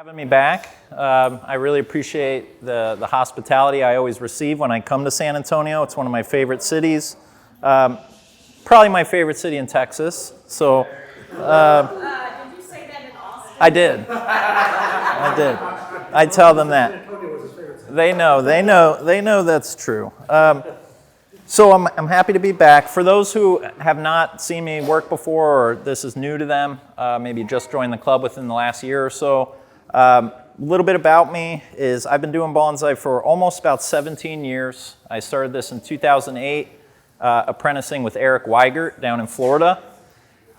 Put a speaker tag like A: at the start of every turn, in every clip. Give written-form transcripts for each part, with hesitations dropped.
A: Having me back. I really appreciate the hospitality I always receive when I come to San Antonio. It's one of my favorite cities. Probably my favorite city in Texas. So,
B: did you say that in Austin?
A: I did. I tell them that. They know that's true. So I'm happy to be back. For those who have not seen me work before, or this is new to them, maybe just joined the club within the last year or so, a little bit about me is I've been doing bonsai for almost about 17 years. I started this in 2008, apprenticing with Erik Wigert down in Florida.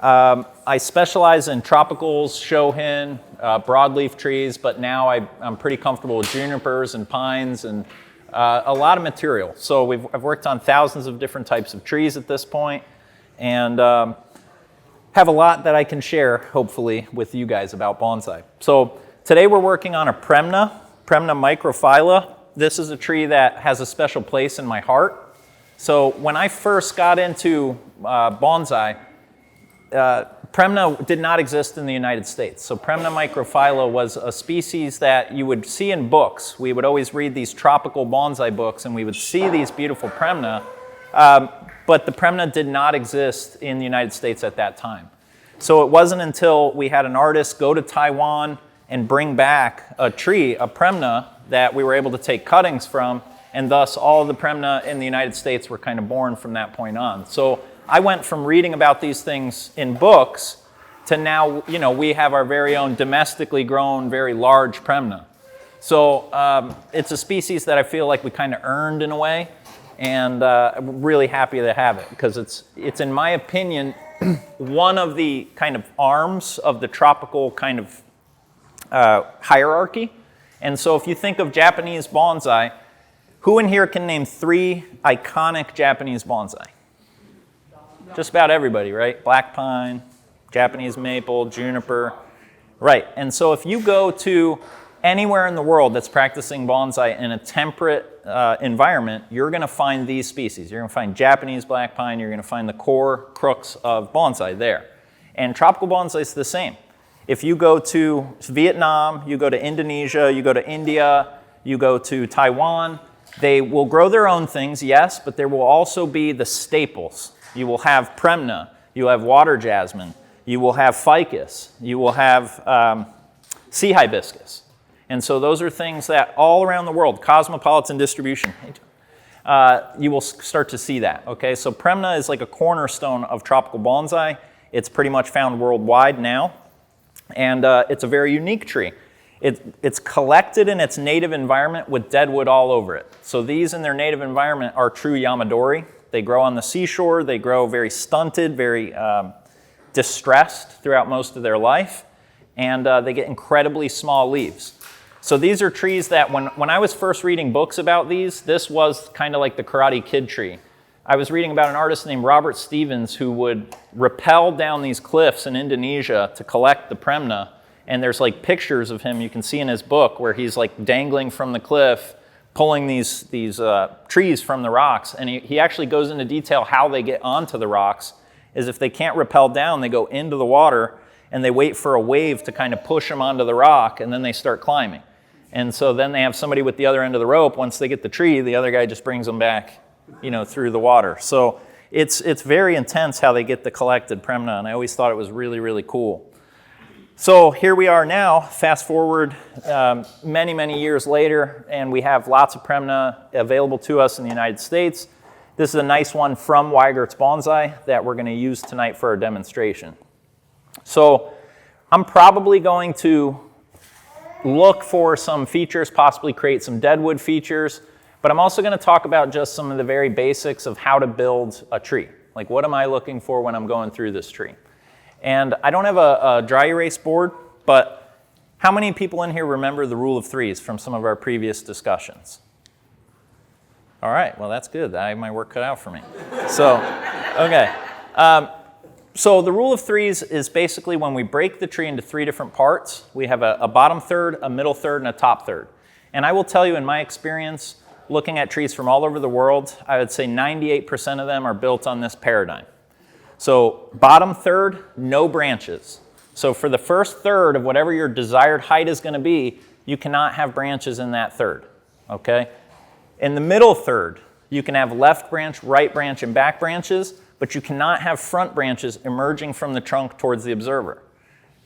A: I specialize in tropicals, shohin, broadleaf trees, but now I'm pretty comfortable with junipers and pines and a lot of material. So I've worked on thousands of different types of trees at this point, and have a lot that I can share, hopefully, with you guys about bonsai. So today we're working on a Premna microphylla. This is a tree that has a special place in my heart. So when I first got into bonsai, Premna did not exist in the United States. So Premna microphylla was a species that you would see in books. We would always read these tropical bonsai books and we would see these beautiful Premna, but the Premna did not exist in the United States at that time. So it wasn't until we had an artist go to Taiwan and bring back a tree, a Premna, that we were able to take cuttings from, and thus all of the Premna in the United States were kind of born from that point on. So I went from reading about these things in books to now, we have our very own domestically grown, very large Premna. So it's a species that I feel like we kind of earned in a way, and I'm really happy to have it because it's in my opinion, one of the kind of arms of the tropical kind of hierarchy. And so if you think of Japanese bonsai, who in here can name 3 iconic Japanese bonsai? Just about everybody, right? Black pine, Japanese maple, juniper. Right, and so if you go to anywhere in the world that's practicing bonsai in a temperate environment, you're gonna find these species. You're gonna find Japanese black pine, you're gonna find the core crux of bonsai there. And tropical bonsai is the same. If you go to Vietnam, you go to Indonesia, you go to India, you go to Taiwan, they will grow their own things, yes, but there will also be the staples. You will have Premna, you will have water jasmine, you will have ficus, you will have sea hibiscus. And so those are things that all around the world, cosmopolitan distribution, you will start to see that, okay? So Premna is like a cornerstone of tropical bonsai. It's pretty much found worldwide now, and it's a very unique tree. It's collected in its native environment with deadwood all over it. So these in their native environment are true Yamadori. They grow on the seashore, they grow very stunted, very distressed throughout most of their life, and they get incredibly small leaves. So these are trees that when I was first reading books about these, this was kind of like the Karate Kid tree. I was reading about an artist named Robert Stevens who would rappel down these cliffs in Indonesia to collect the Premna, and there's like pictures of him you can see in his book where he's like dangling from the cliff, pulling these trees from the rocks, and he actually goes into detail how they get onto the rocks. Is if they can't rappel down, they go into the water and they wait for a wave to kind of push them onto the rock, and then they start climbing. And so then they have somebody with the other end of the rope. Once they get the tree, the other guy just brings them back, through the water. So it's very intense how they get the collected Premna, and I always thought it was really, really cool. So here we are now, fast forward many, many years later, and we have lots of Premna available to us in the United States. This is a nice one from Wigerts Bonsai that we're going to use tonight for our demonstration. So I'm probably going to look for some features, possibly create some deadwood features, but I'm also going to talk about just some of the very basics of how to build a tree. Like, what am I looking for when I'm going through this tree? And I don't have a dry erase board, but how many people in here remember the rule of 3s from some of our previous discussions? All right, well, that's good. I have my work cut out for me. So, okay. So the rule of 3s is basically when we break the tree into 3 different parts, we have a bottom third, a middle third, and a top third. And I will tell you, in my experience, looking at trees from all over the world, I would say 98% of them are built on this paradigm. So bottom third, no branches. So for the first third of whatever your desired height is going to be, you cannot have branches in that third, okay? In the middle third, you can have left branch, right branch, and back branches, but you cannot have front branches emerging from the trunk towards the observer.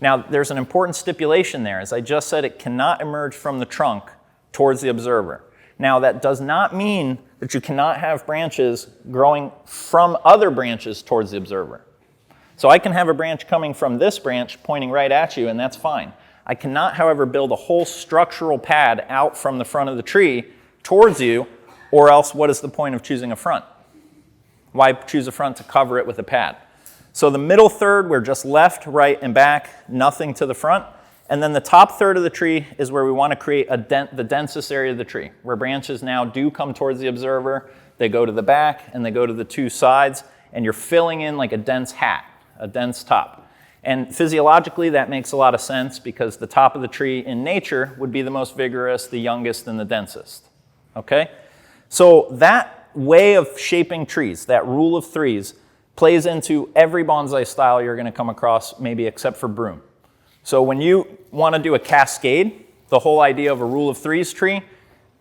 A: Now, there's an important stipulation there. As I just said, it cannot emerge from the trunk towards the observer. Now, that does not mean that you cannot have branches growing from other branches towards the observer. So I can have a branch coming from this branch pointing right at you, and that's fine. I cannot, however, build a whole structural pad out from the front of the tree towards you, or else what is the point of choosing a front? Why choose a front to cover it with a pad? So the middle third, we're just left, right, and back, nothing to the front. And then the top third of the tree is where we want to create the densest area of the tree, where branches now do come towards the observer, they go to the back, and they go to the two sides, and you're filling in like a dense hat, a dense top. And physiologically, that makes a lot of sense because the top of the tree in nature would be the most vigorous, the youngest, and the densest. Okay? So that way of shaping trees, that rule of threes, plays into every bonsai style you're going to come across, maybe except for broom. So when you want to do a cascade, the whole idea of a rule of threes tree,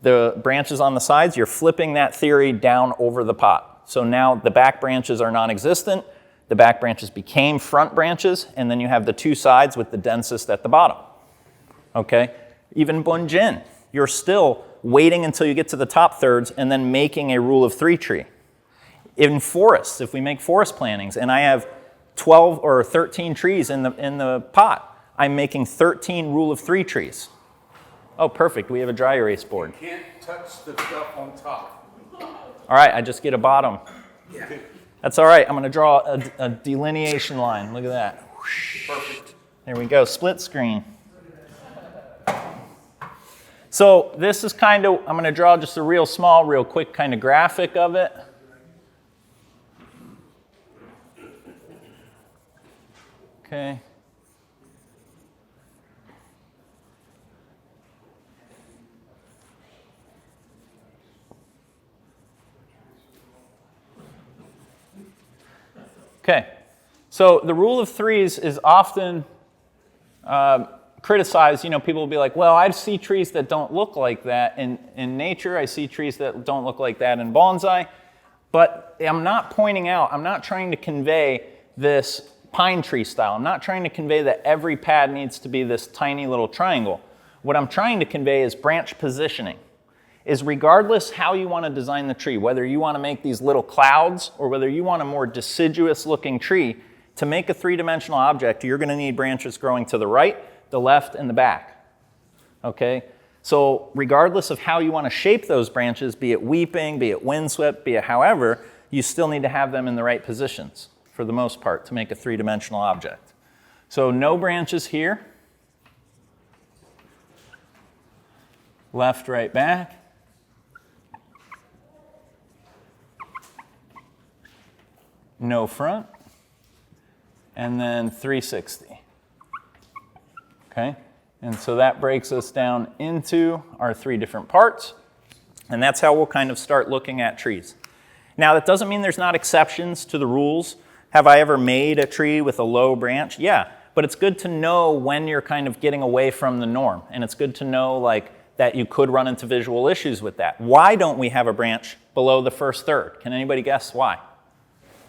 A: the branches on the sides, you're flipping that theory down over the pot. So now the back branches are non-existent, the back branches became front branches, and then you have the two sides with the densest at the bottom. Okay? Even bunjin, you're still waiting until you get to the top thirds and then making a rule of three tree. In forests, if we make forest plantings and I have 12 or 13 trees in the pot, I'm making 13 rule of three trees. Oh, perfect, we have a dry erase board.
C: You can't touch the stuff on top.
A: All right, I just get a bottom.
C: Yeah.
A: That's all right, I'm gonna draw a delineation line. Look at that.
C: Perfect.
A: There we go, split screen. So this is kind of, I'm gonna draw just a real small, real quick kind of graphic of it. Okay. Okay, so the rule of threes is often criticized. You know, people will be like, well, I see trees that don't look like that in nature. I see trees that don't look like that in bonsai. But I'm not pointing out, I'm not trying to convey this pine tree style. I'm not trying to convey that every pad needs to be this tiny little triangle. What I'm trying to convey is branch positioning. Is regardless how you want to design the tree, whether you want to make these little clouds or whether you want a more deciduous looking tree, to make a three-dimensional object, you're going to need branches growing to the right, the left, and the back. Okay? So regardless of how you want to shape those branches, be it weeping, be it windswept, be it however, you still need to have them in the right positions for the most part to make a three-dimensional object. So no branches here. Left, right, back. No front, and then 360. Okay, and so that breaks us down into our three different parts, and that's how we'll kind of start looking at trees. Now, that doesn't mean there's not exceptions to the rules. Have I ever made a tree with a low branch? Yeah, but it's good to know when you're kind of getting away from the norm, and it's good to know like that you could run into visual issues with that. Why don't we have a branch below the first third? Can anybody guess why?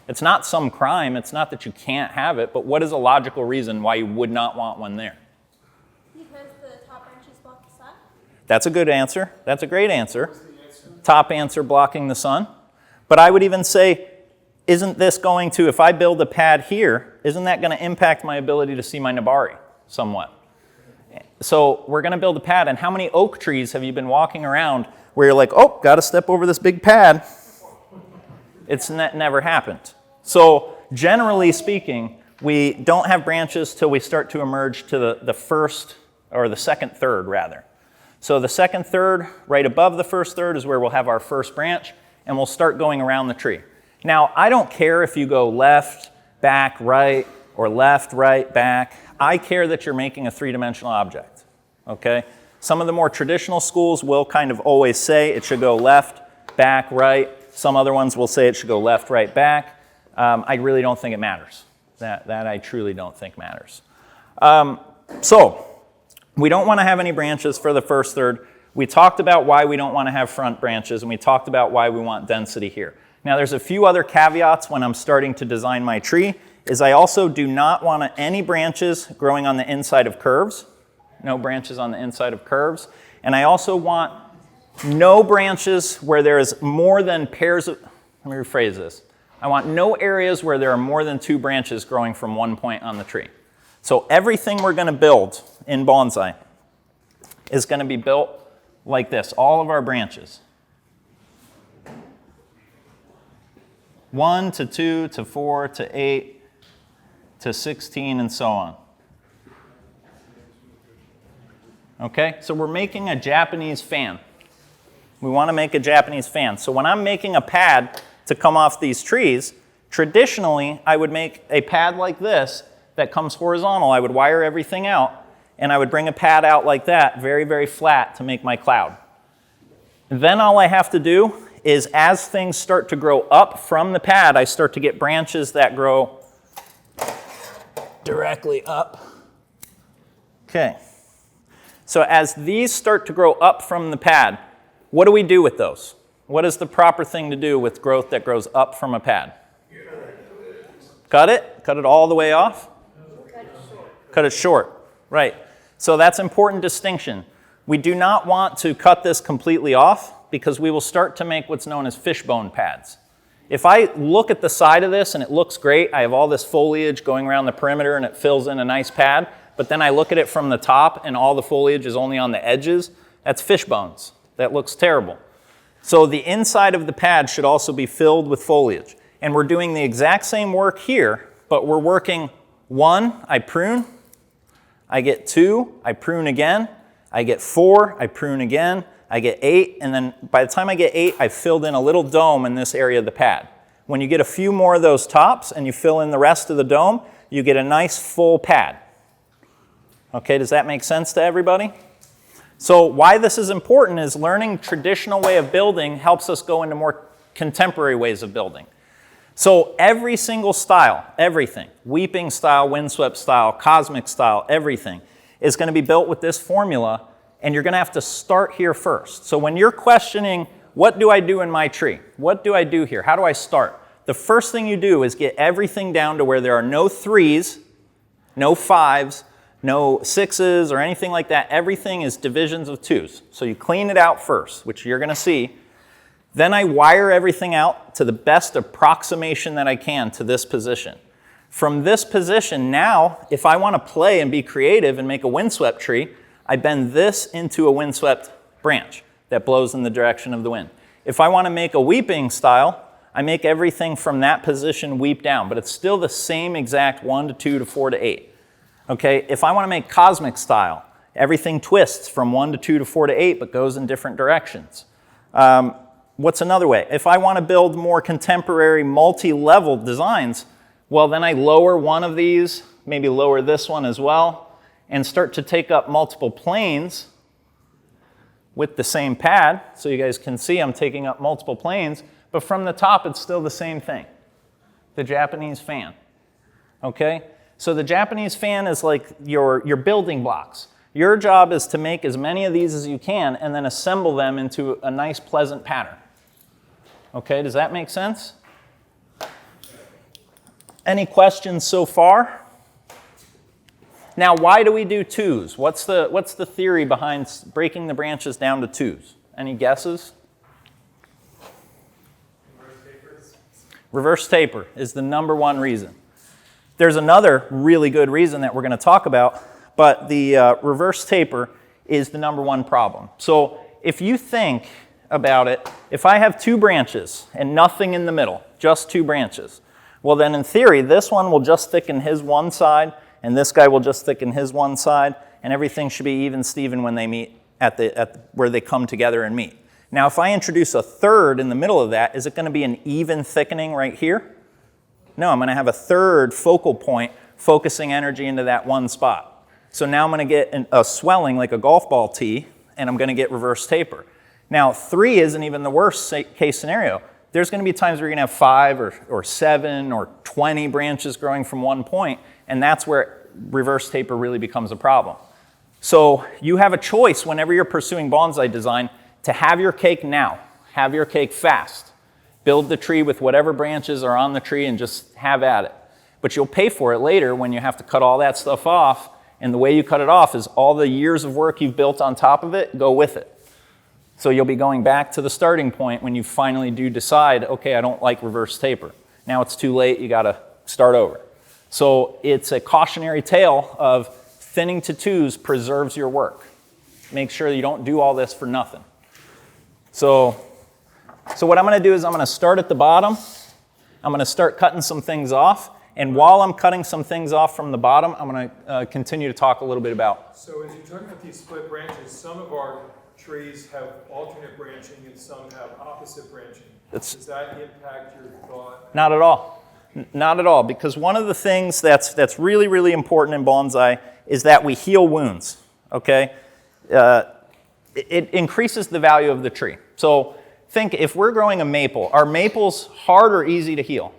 A: It's not some crime, it's not that you can't have it, but what is a logical reason why you would not want one there?
B: Because the top branches block the sun?
A: That's a good answer. That's a great answer. Top answer, blocking the sun. But I would even say, isn't this going to, if I build a pad here, isn't that going to impact my ability to see my Nabari somewhat? So we're going to build a pad, and how many oak trees have you been walking around where you're like, oh, got to step over this big pad? It's never happened. So generally speaking, we don't have branches till we start to emerge to the first, or the second third rather. So the second third, right above the first third, is where we'll have our first branch, and we'll start going around the tree. Now, I don't care if you go left, back, right, or left, right, back. I care that you're making a three-dimensional object, okay? Some of the more traditional schools will kind of always say it should go left, back, right. Some other ones will say it should go left, right, back. I really don't think it matters. That I truly don't think matters. So we don't want to have any branches for the first third. We talked about why we don't want to have front branches, and we talked about why we want density here. Now there's a few other caveats when I'm starting to design my tree, is I also do not want any branches growing on the inside of curves. No branches on the inside of curves. And I also want no branches where there is more than pairs of, let me rephrase this. I want no areas where there are more than 2 branches growing from one point on the tree. So everything we're going to build in bonsai is going to be built like this, all of our branches. 1 to 2 to 4 to 8 to 16 and so on. Okay, so we're making a Japanese fan. We want to make a Japanese fan. So when I'm making a pad to come off these trees, traditionally I would make a pad like this that comes horizontal. I would wire everything out, and I would bring a pad out like that, very, very flat, to make my cloud. Then all I have to do is, as things start to grow up from the pad, I start to get branches that grow directly up. Okay. So as these start to grow up from the pad, what do we do with those? What is the proper thing to do with growth that grows up from a pad? Cut it? Cut it all the way off? Cut it short. Right. So that's an important distinction. We do not want to cut this completely off, because we will start to make what's known as fishbone pads. If I look at the side of this and it looks great, I have all this foliage going around the perimeter and it fills in a nice pad, but then I look at it from the top and all the foliage is only on the edges, that's fish bones. That looks terrible. So the inside of the pad should also be filled with foliage. And we're doing the exact same work here, but we're working 1, I prune, I get 2, I prune again, I get 4, I prune again, I get 8, and then by the time I get 8, I've filled in a little dome in this area of the pad. When you get a few more of those tops and you fill in the rest of the dome, you get a nice full pad. Okay, does that make sense to everybody? So why this is important is learning traditional way of building helps us go into more contemporary ways of building. So every single style, everything, weeping style, windswept style, cosmic style, everything, is going to be built with this formula, and you're going to have to start here first. So when you're questioning, what do I do in my tree? What do I do here? How do I start? The first thing you do is get everything down to where there are no 3s, no 5s, no 6s, or anything like that. Everything is divisions of 2s. So you clean it out first, which you're going to see. Then I wire everything out to the best approximation that I can to this position. From this position, now, if I want to play and be creative and make a windswept tree, I bend this into a windswept branch that blows in the direction of the wind. If I want to make a weeping style, I make everything from that position weep down, but it's still the same exact 1 to 2 to 4 to 8. Okay, if I want to make cosmic style, everything twists from 1 to 2 to 4 to 8, but goes in different directions. What's another way? If I want to build more contemporary multi-level designs, well, then I lower one of these, maybe lower this one as well, and start to take up multiple planes with the same pad. So you guys can see I'm taking up multiple planes, but from the top it's still the same thing, the Japanese fan. Okay? So the Japanese fan is like your building blocks. Your job is to make as many of these as you can and then assemble them into a nice, pleasant pattern. Okay, does that make sense? Any questions so far? Now, why do we do 2s? What's the theory behind breaking the branches down to 2s? Any guesses? Reverse taper is the #1 reason. There's another really good reason that we're going to talk about, but the reverse taper is the #1 problem. So if you think about it, if I have 2 branches and nothing in the middle, just 2 branches, well then in theory this one will just thicken his one side, and this guy will just thicken his one side, and everything should be even Steven when they meet where they come together and meet. Now if I introduce a third in the middle of that, is it going to be an even thickening right here? No, I'm going to have a third focal point focusing energy into that one spot. So now I'm going to get a swelling like a golf ball tee, and I'm going to get reverse taper. Now 3 isn't even the worst case scenario. There's going to be times where you're going to have 5 or 7 or 20 branches growing from one point, and that's where reverse taper really becomes a problem. So you have a choice whenever you're pursuing bonsai design to have your cake now, have your cake fast. Build the tree with whatever branches are on the tree and just have at it. But you'll pay for it later when you have to cut all that stuff off, and the way you cut it off is all the years of work you've built on top of it go with it. So you'll be going back to the starting point when you finally do decide, okay, I don't like reverse taper. Now it's too late, you gotta start over. So it's a cautionary tale of thinning to twos preserves your work. Make sure you don't do all this for nothing. So what I'm gonna do is I'm gonna start at the bottom. I'm gonna start cutting some things off. And while I'm cutting some things off from the bottom, I'm gonna continue to talk a little bit about.
D: So as you're talking about these split branches, some of our trees have alternate branching and some have opposite branching. Does that impact your thought?
A: Not at all. Not at all, because one of the things that's really, really important in bonsai is that we heal wounds, okay? It increases the value of the tree. So think if we're growing a maple, are maples hard or easy to heal?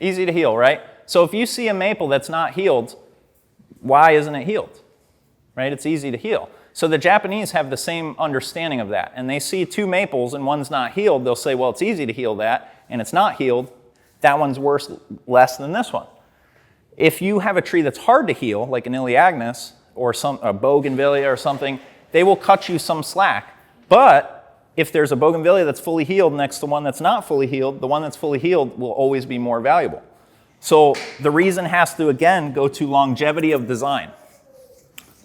A: Easy to heal, right? So if you see a maple that's not healed, why isn't it healed? Right? It's easy to heal. So the Japanese have the same understanding of that. And they see two maples and one's not healed, they'll say, well, it's easy to heal that, and it's not healed. That one's less than this one. If you have a tree that's hard to heal, like an Iliagnus or a bougainvillea or something, they will cut you some slack. But if there's a bougainvillea that's fully healed next to one that's not fully healed, the one that's fully healed will always be more valuable. So the reason has to, again, go to longevity of design.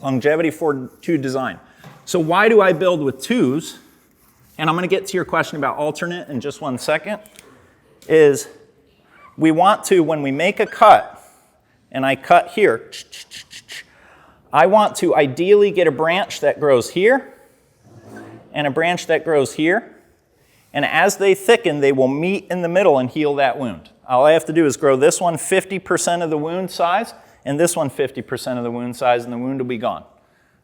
A: Longevity to design. So why do I build with twos? And I'm going to get to your question about alternate in just 1 second. Is we want to, when we make a cut, and I cut here, I want to ideally get a branch that grows here and a branch that grows here. And as they thicken, they will meet in the middle and heal that wound. All I have to do is grow this one 50% of the wound size and this one 50% of the wound size, and the wound will be gone.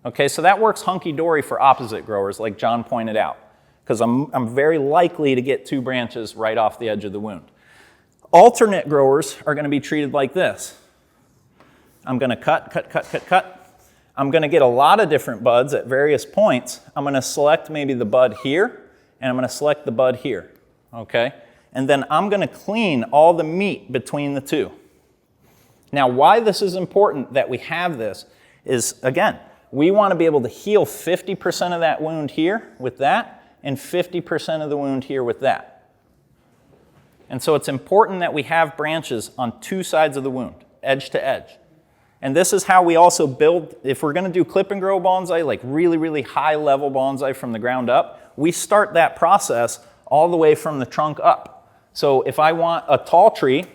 A: Okay, so that works hunky-dory for opposite growers, like John pointed out, because I'm very likely to get two branches right off the edge of the wound. Alternate growers are going to be treated like this. I'm going to cut. I'm going to get a lot of different buds at various points. I'm going to select maybe the bud here, and I'm going to select the bud here, okay? And then I'm going to clean all the meat between the two. Now, why this is important that we have this is, again, we want to be able to heal 50% of that wound here with that, and 50% of the wound here with that. And so it's important that we have branches on two sides of the wound, edge to edge. And this is how we also build, if we're going to do clip and grow bonsai, like really, really high level bonsai from the ground up, we start that process all the way from the trunk up. So if I want a tall tree,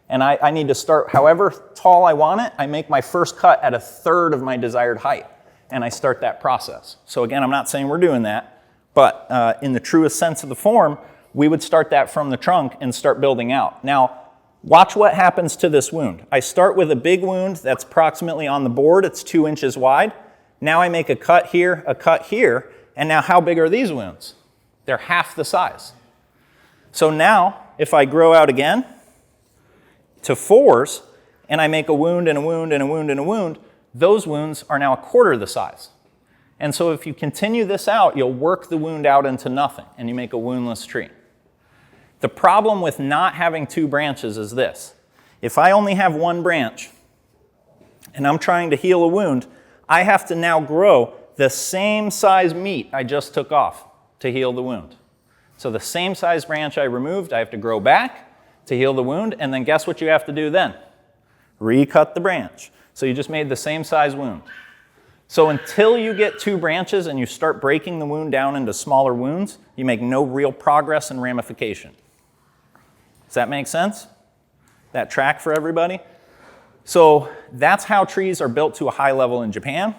A: and I need to start however tall I want it, I make my first cut at 1/3 of my desired height, and I start that process. So again, I'm not saying we're doing that, but in the truest sense of the form, we would start that from the trunk and start building out. Now, watch what happens to this wound. I start with a big wound that's approximately on the board. It's 2 inches wide. Now I make a cut here, and now how big are these wounds? They're half the size. So now, if I grow out again to 4s, and I make a wound and a wound and a wound and a wound, those wounds are now 1/4 the size. And so if you continue this out, you'll work the wound out into nothing, and you make a woundless tree. The problem with not having two branches is this. If I only have one branch, and I'm trying to heal a wound, I have to now grow the same size meat I just took off to heal the wound. So the same size branch I removed, I have to grow back to heal the wound, and then guess what you have to do then? Recut the branch. So you just made the same size wound. So until you get two branches and you start breaking the wound down into smaller wounds, you make no real progress in ramification. Does that make sense? That track for everybody? So that's how trees are built to a high level in Japan.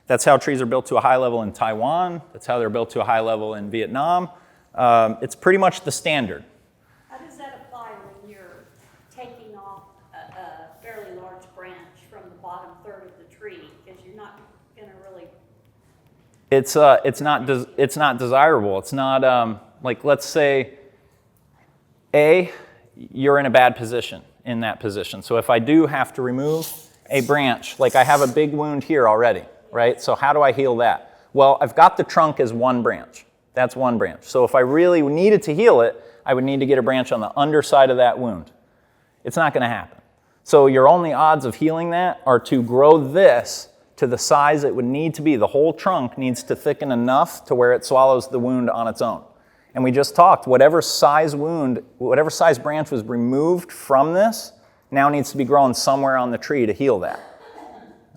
A: That's how trees are built to a high level in Taiwan. That's how they're built to a high level in Vietnam. It's pretty much the standard.
E: How does that apply when you're taking off a fairly large branch from the bottom third of the tree? Because you're not going to really...
A: It's not desirable. It's not, like, let's say, you're in a bad position in that position. So if I do have to remove a branch, like I have a big wound here already, right? So how do I heal that? Well, I've got the trunk as one branch. That's one branch. So if I really needed to heal it, I would need to get a branch on the underside of that wound. It's not going to happen. So your only odds of healing that are to grow this to the size it would need to be. The whole trunk needs to thicken enough to where it swallows the wound on its own. And we just talked, whatever size wound, whatever size branch was removed from this now needs to be grown somewhere on the tree to heal that.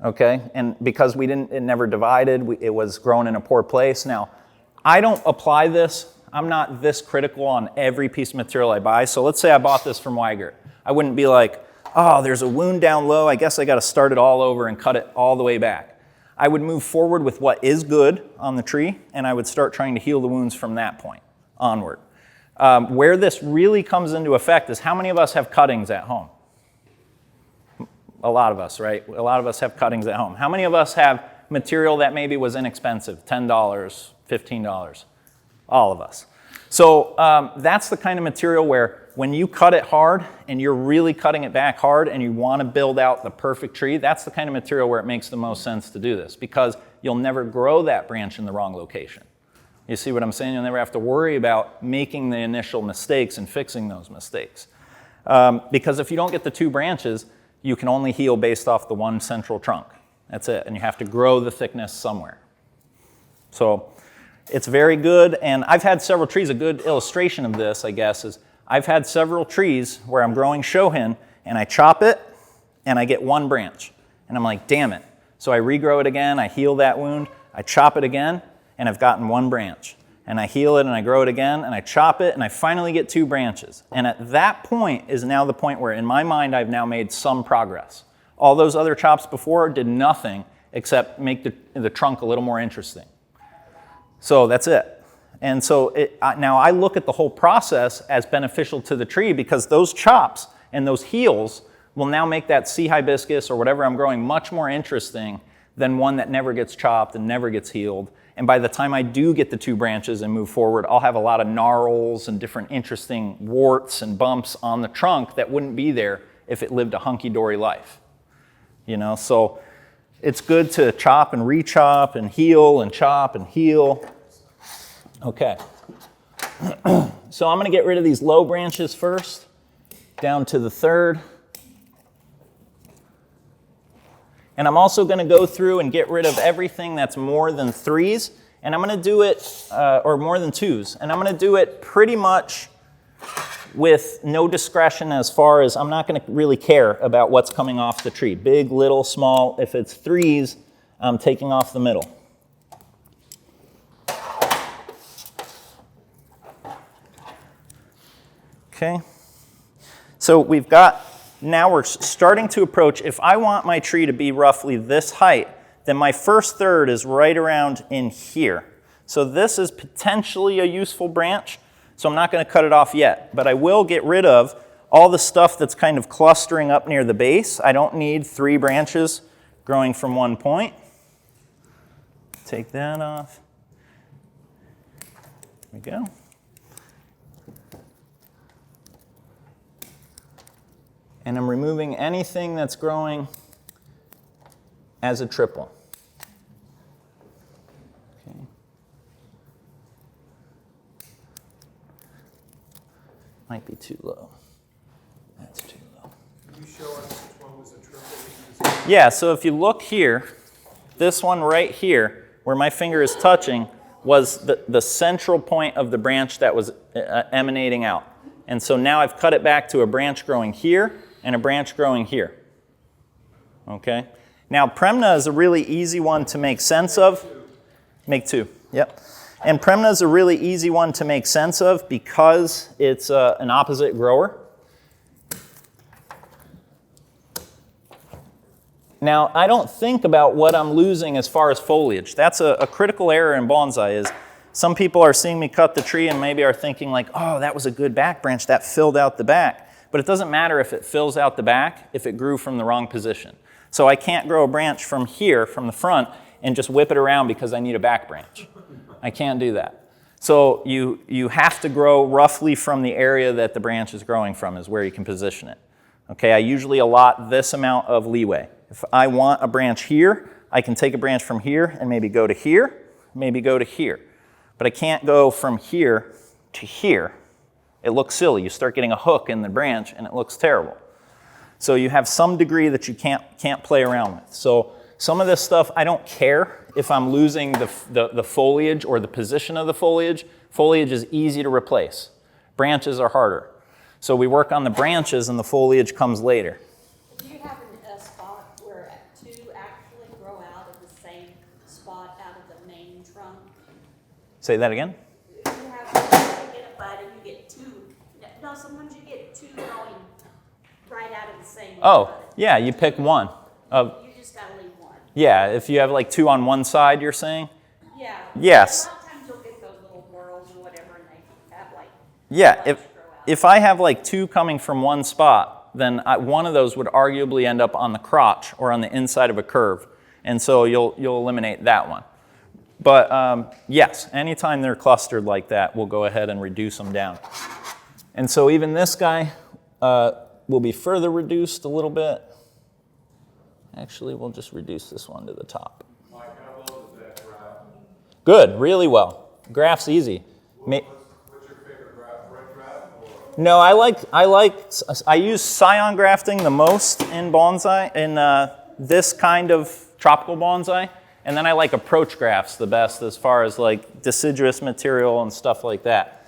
A: Okay? And because it never divided, it was grown in a poor place. Now, I don't apply this. I'm not this critical on every piece of material I buy. So let's say I bought this from Wigert. I wouldn't be like, oh, there's a wound down low. I guess I got to start it all over and cut it all the way back. I would move forward with what is good on the tree, and I would start trying to heal the wounds from that point onward. Where this really comes into effect is how many of us have cuttings at home? A lot of us, right? A lot of us have cuttings at home. How many of us have material that maybe was inexpensive, $10, $15? All of us. So that's the kind of material where when you cut it hard and you're really cutting it back hard and you want to build out the perfect tree, that's the kind of material where it makes the most sense to do this, because you'll never grow that branch in the wrong location. You see what I'm saying? You'll never have to worry about making the initial mistakes and fixing those mistakes. Because if you don't get the two branches, you can only heal based off the one central trunk. That's it. And you have to grow the thickness somewhere. So it's very good. And I've had several trees. A good illustration of this, I guess, is I've had several trees where I'm growing shohin, and I chop it, and I get one branch. And I'm like, damn it. So I regrow it again. I heal that wound. I chop it again, and I've gotten one branch. And I heal it, and I grow it again, and I chop it, and I finally get two branches. And at that point is now the point where, in my mind, I've now made some progress. All those other chops before did nothing except make the trunk a little more interesting. So that's it. And so now I look at the whole process as beneficial to the tree, because those chops and those heals will now make that sea hibiscus or whatever I'm growing much more interesting than one that never gets chopped and never gets healed. And by the time I do get the two branches and move forward, I'll have a lot of gnarls and different interesting warts and bumps on the trunk that wouldn't be there if it lived a hunky-dory life. You know, so it's good to chop and re-chop and heal and chop and heal. Okay. So I'm going to get rid of these low branches first, down to the third. And I'm also going to go through and get rid of everything that's more than threes. And I'm going to do it, or more than twos. And I'm going to do it pretty much with no discretion, as far as I'm not going to really care about what's coming off the tree. Big, little, small. If it's threes, I'm taking off the middle. Okay. So we've got, now we're starting to approach, if I want my tree to be roughly this height, then my first third is right around in here. So this is potentially a useful branch, so I'm not going to cut it off yet, but I will get rid of all the stuff that's kind of clustering up near the base. I don't need three branches growing from one point. Take that off. There we go. And I'm removing anything that's growing as a triple. Okay. Might be too low. That's too low.
D: Can you show us which one was a triple?
A: Yeah, so if you look here, this one right here, where my finger is touching, was the central point of the branch that was emanating out. And so now I've cut it back to a branch growing here and a branch growing here. Okay? Now, Premna is a really easy one to make sense of. Make two, yep. And Premna is a really easy one to make sense of because it's an opposite grower. Now, I don't think about what I'm losing as far as foliage. That's a critical error in bonsai. Is some people are seeing me cut the tree and maybe are thinking like, oh, that was a good back branch, that filled out the back. But it doesn't matter if it fills out the back if it grew from the wrong position. So I can't grow a branch from here, from the front, and just whip it around because I need a back branch. I can't do that. So you have to grow roughly from the area that the branch is growing from is where you can position it. Okay, I usually allot this amount of leeway. If I want a branch here, I can take a branch from here and maybe go to here, maybe go to here. But I can't go from here to here. It looks silly. You start getting a hook in the branch and it looks terrible. So you have some degree that you can't play around with. So some of this stuff, I don't care if I'm losing the foliage or the position of the foliage. Foliage is easy to replace. Branches are harder. So we work on the branches and the foliage comes later.
E: Do you have a spot where two actually grow out of the same spot out of the main trunk?
A: Say that again?
E: You have identified and you get two. No, sometimes you get two growing right out of the same.
A: Oh, yeah, you pick one.
E: You just gotta leave one.
A: Yeah, if you have like two on one side, you're saying?
E: Yeah.
A: Yes.
E: A lot of times you'll get those little whorls or whatever, and they have like.
A: Yeah,
E: buds grow out.
A: if I have like two coming from one spot, then one of those would arguably end up on the crotch or on the inside of a curve. And so you'll eliminate that one. But yes, anytime they're clustered like that, we'll go ahead and reduce them down. And so even this guy will be further reduced a little bit. Actually, we'll just reduce this one to the top.
D: Mike, how well is that graph?
A: Good, really well. Graph's easy.
D: What's your favorite graph? Red graph or?
A: No, I use scion grafting the most in bonsai, in this kind of tropical bonsai. And then I like approach graphs the best as far as like deciduous material and stuff like that.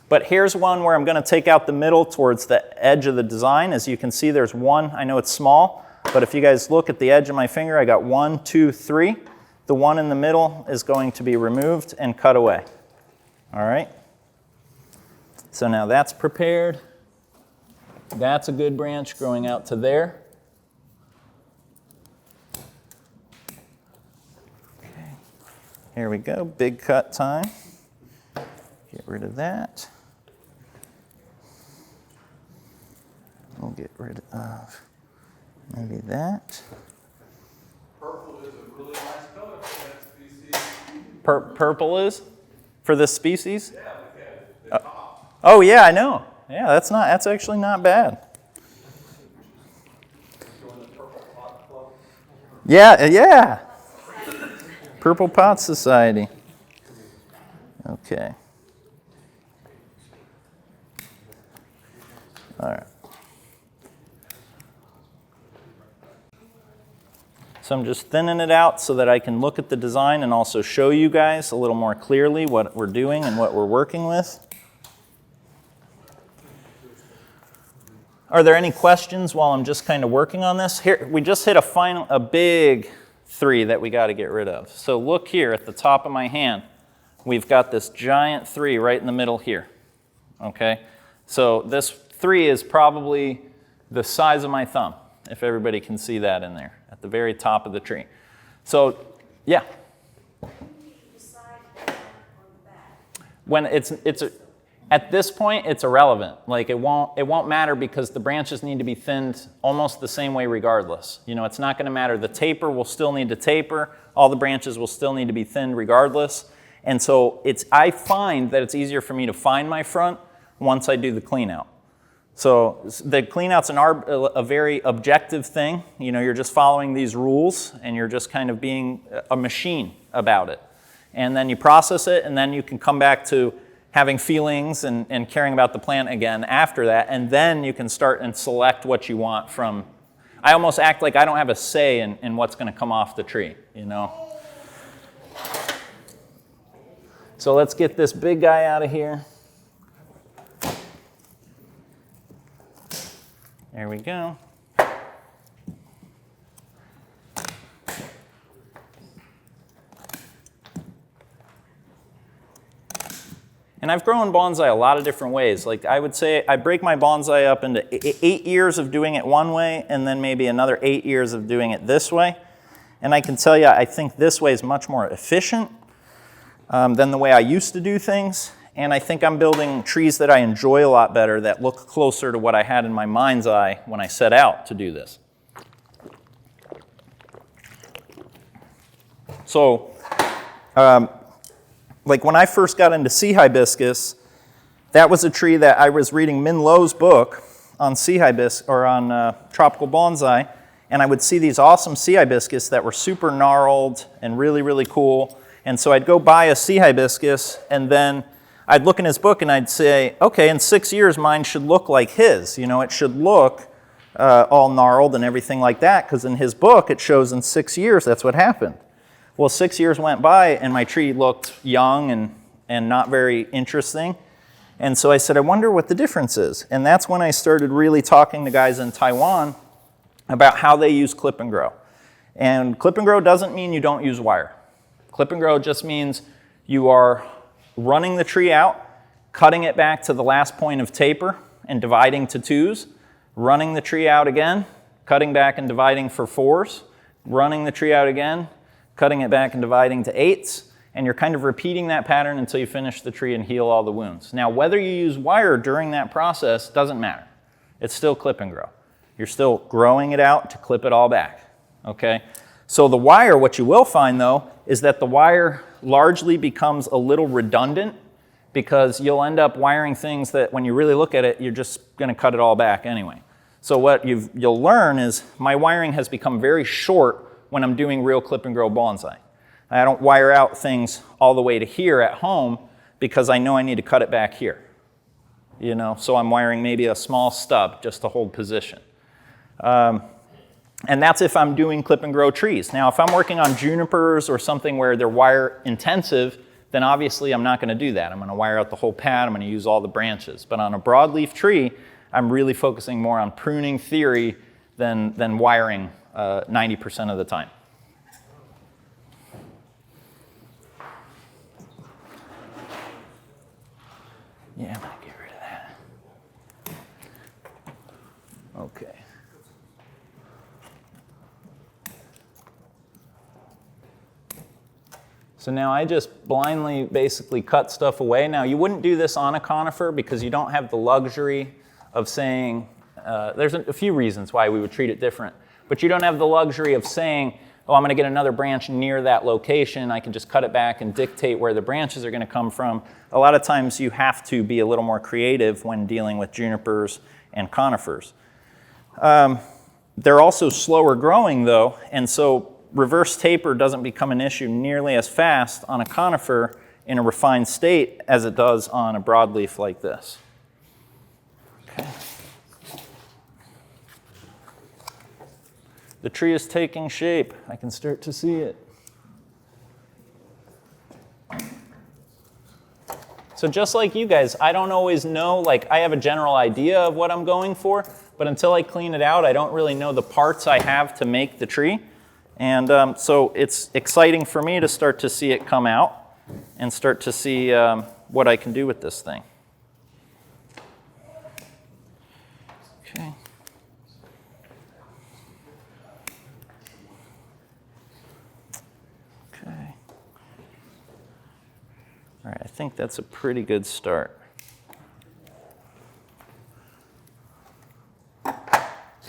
A: But here's one where I'm going to take out the middle towards the edge of the design. As you can see, there's one. I know it's small, but if you guys look at the edge of my finger, I got 1, 2, 3. The one in the middle is going to be removed and cut away. All right? So now that's prepared. That's a good branch growing out to there. Okay. Here we go, big cut time. Get rid of that. We'll get rid of maybe that.
C: Purple is a really nice color for that species.
A: Purple is for this species?
C: Yeah, look at it. The top.
A: Oh yeah, I know. Yeah, that's actually not bad. Yeah. Purple Pot Society. Okay. All right. So I'm just thinning it out so that I can look at the design and also show you guys a little more clearly what we're doing and what we're working with. Are there any questions while I'm just kind of working on this? Here, we just hit a big 3 that we got to get rid of. So look here at the top of my hand. We've got this giant 3 right in the middle here. Okay? So this 3 is probably the size of my thumb, if everybody can see that in there, at the very top of the tree. So, yeah. When at this point, it's irrelevant. Like it won't matter because the branches need to be thinned almost the same way regardless. You know, it's not going to matter. The taper will still need to taper. All the branches will still need to be thinned regardless. And so I find that it's easier for me to find my front once I do the clean out. So the clean out's a very objective thing. You know, you're just following these rules and you're just kind of being a machine about it. And then you process it and then you can come back to having feelings and caring about the plant again after that. And then you can start and select what you want from. I almost act like I don't have a say in what's going to come off the tree, you know. So let's get this big guy out of here. There we go. And I've grown bonsai a lot of different ways. Like I would say I break my bonsai up into 8 years of doing it one way and then maybe another 8 years of doing it this way. And I can tell you, I think this way is much more efficient than the way I used to do things. And I think I'm building trees that I enjoy a lot better that look closer to what I had in my mind's eye when I set out to do this. So, like when I first got into sea hibiscus, that was a tree that I was reading Min Lo's book on sea hibiscus or on tropical bonsai, and I would see these awesome sea hibiscus that were super gnarled and really, really cool. And so I'd go buy a sea hibiscus, and then I'd look in his book and I'd say, okay, in 6 years mine should look like his. You know, it should look all gnarled and everything like that, because in his book it shows in 6 years that's what happened. Well, 6 years went by and my tree looked young and not very interesting. And so I said, I wonder what the difference is. And that's when I started really talking to guys in Taiwan about how they use clip and grow. And clip and grow doesn't mean you don't use wire. Clip and grow just means you are running the tree out, cutting it back to the last point of taper and dividing to 2s, running the tree out again, cutting back and dividing for 4s, running the tree out again, cutting it back and dividing to 8s, and you're kind of repeating that pattern until you finish the tree and heal all the wounds. Now, whether you use wire during that process doesn't matter. It's still clip and grow. You're still growing it out to clip it all back, okay? So the wire, what you will find though, is that the wire largely becomes a little redundant, because you'll end up wiring things that when you really look at it, you're just gonna cut it all back anyway. So what you'll learn is my wiring has become very short when I'm doing real clip and grow bonsai. I don't wire out things all the way to here at home because I know I need to cut it back here. You know, so I'm wiring maybe a small stub just to hold position. And that's if I'm doing clip and grow trees. Now, if I'm working on junipers or something where they're wire intensive, then obviously I'm not going to do that. I'm going to wire out the whole pad. I'm going to use all the branches. But on a broadleaf tree, I'm really focusing more on pruning theory than wiring 90% of the time. Yeah, I'm going to get rid of that. Okay. So now I just blindly basically cut stuff away. Now you wouldn't do this on a conifer because you don't have the luxury of saying, there's a few reasons why we would treat it different, but you don't have the luxury of saying, oh, I'm going to get another branch near that location. I can just cut it back and dictate where the branches are going to come from. A lot of times you have to be a little more creative when dealing with junipers and conifers. They're also slower growing though, and so reverse taper doesn't become an issue nearly as fast on a conifer in a refined state as it does on a broadleaf like this. Okay. The tree is taking shape. I can start to see it. So just like you guys, I don't always know, like I have a general idea of what I'm going for, but until I clean it out, I don't really know the parts I have to make the tree. And so it's exciting for me to start to see it come out and start to see what I can do with this thing. Okay. Okay. All right, I think that's a pretty good start. All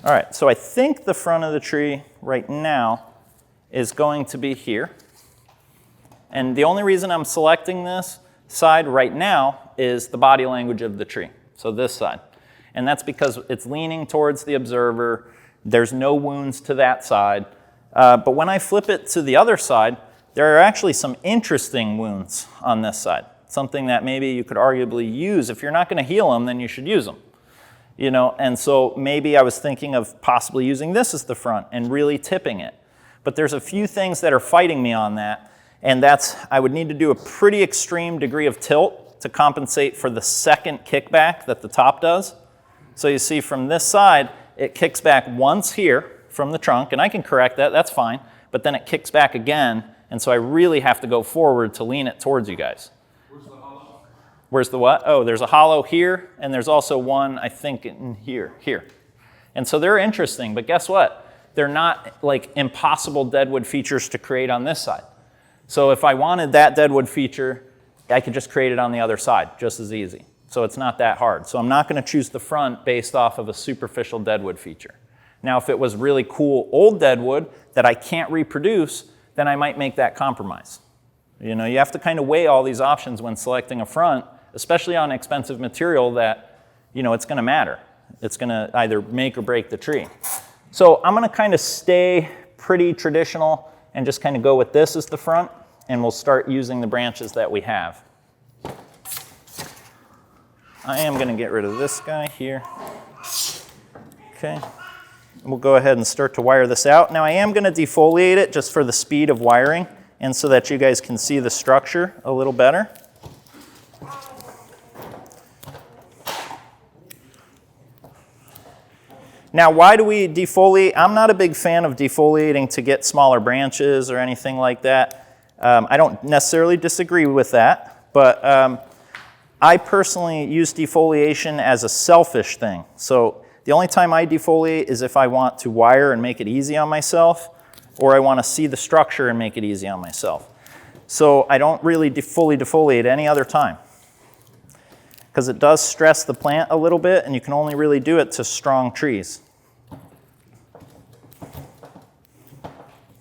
A: right, so I think the front of the tree right now is going to be here. And the only reason I'm selecting this side right now is the body language of the tree, so this side. And that's because it's leaning towards the observer. There's no wounds to that side. But when I flip it to the other side, there are actually some interesting wounds on this side, something that maybe you could arguably use. If you're not going to heal them, then you should use them. You know, and so maybe I was thinking of possibly using this as the front and really tipping it. But there's a few things that are fighting me on that, and that's I would need to do a pretty extreme degree of tilt to compensate for the second kickback that the top does. So you see from this side, it kicks back once here from the trunk, and I can correct that, that's fine, but then it kicks back again, and so I really have to go forward to lean it towards you guys.
C: Where's the hollow?
A: Where's the what? Oh, there's a hollow here, and there's also one, I think, in here. And so they're interesting, but guess what? They're not like impossible deadwood features to create on this side. So if I wanted that deadwood feature, I could just create it on the other side, just as easy. So it's not that hard. So I'm not going to choose the front based off of a superficial deadwood feature. Now, if it was really cool old deadwood that I can't reproduce, then I might make that compromise. You know, you have to kind of weigh all these options when selecting a front, especially on expensive material that, you know, it's going to matter. It's going to either make or break the tree. So I'm going to kind of stay pretty traditional and just kind of go with this as the front, and we'll start using the branches that we have. I am going to get rid of this guy here. Okay. We'll go ahead and start to wire this out. Now I am going to defoliate it just for the speed of wiring and so that you guys can see the structure a little better. Now, why do we defoliate? I'm not a big fan of defoliating to get smaller branches or anything like that. I don't necessarily disagree with that, but I personally use defoliation as a selfish thing. So the only time I defoliate is if I want to wire and make it easy on myself, or I want to see the structure and make it easy on myself. So I don't really fully defoliate any other time, because it does stress the plant a little bit, and you can only really do it to strong trees.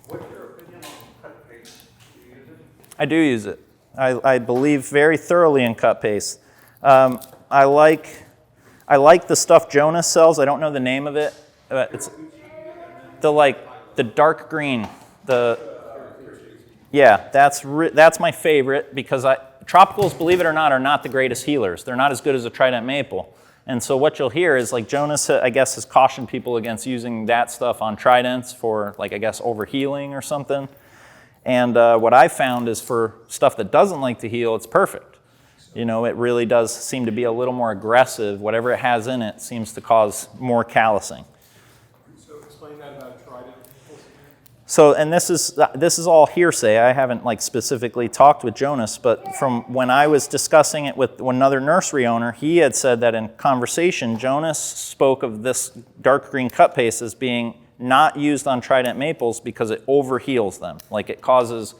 C: What's your opinion on cut paste? Do you use it?
A: I do use it. I believe very thoroughly in cut paste. I like the stuff Jonas sells. I don't know the name of it. It's the dark green. Yeah, that's my favorite, because tropicals, believe it or not, are not the greatest healers. They're not as good as a Trident maple. And so what you'll hear is, like, Jonas, I guess, has cautioned people against using that stuff on Tridents for, like, I guess, overhealing or something. And what I found is for stuff that doesn't like to heal, it's perfect. You know, it really does seem to be a little more aggressive. Whatever it has in it seems to cause more callousing.
D: So explain that about Trident.
A: So, and this is all hearsay. I haven't, like, specifically talked with Jonas, but from when I was discussing it with another nursery owner, he had said that in conversation, Jonas spoke of this dark green cut paste as being not used on Trident maples because it overheals them. Like, it causes,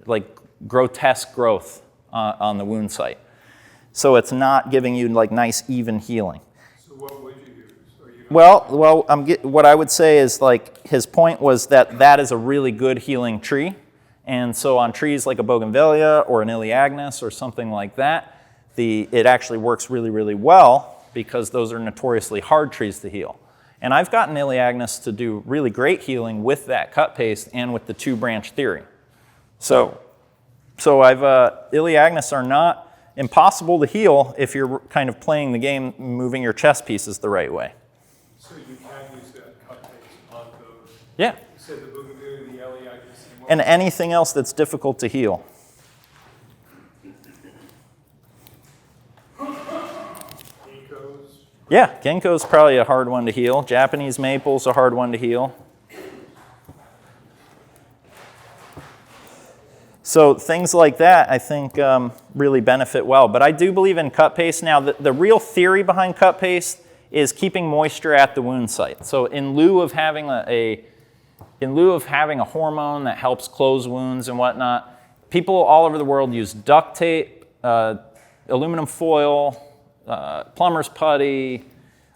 A: like, grotesque growth on the wound site. So it's not giving you, like, nice even healing.
D: So what would you use?
A: Well, what I would say is, like, his point was that that is a really good healing tree. And so on trees like a bougainvillea or an iliagnus or something like that, it actually works really, really well, because those are notoriously hard trees to heal. And I've gotten iliagnus to do really great healing with that cut paste and with the two-branch theory. So iliagnus are not impossible to heal if you're kind of playing the game, moving your chess pieces the right way.
D: So you can use that cut paste on those.
A: Yeah.
D: You said the bougainvillea, the iliagnus,
A: And anything else that's difficult to heal.
D: ginkgos.
A: Yeah, ginkgo's probably a hard one to heal. Japanese maple's a hard one to heal. So things like that, I think, really benefit well. But I do believe in cut paste. Now, the real theory behind cut paste is keeping moisture at the wound site. So in lieu of having a hormone that helps close wounds and whatnot, people all over the world use duct tape, aluminum foil, plumber's putty,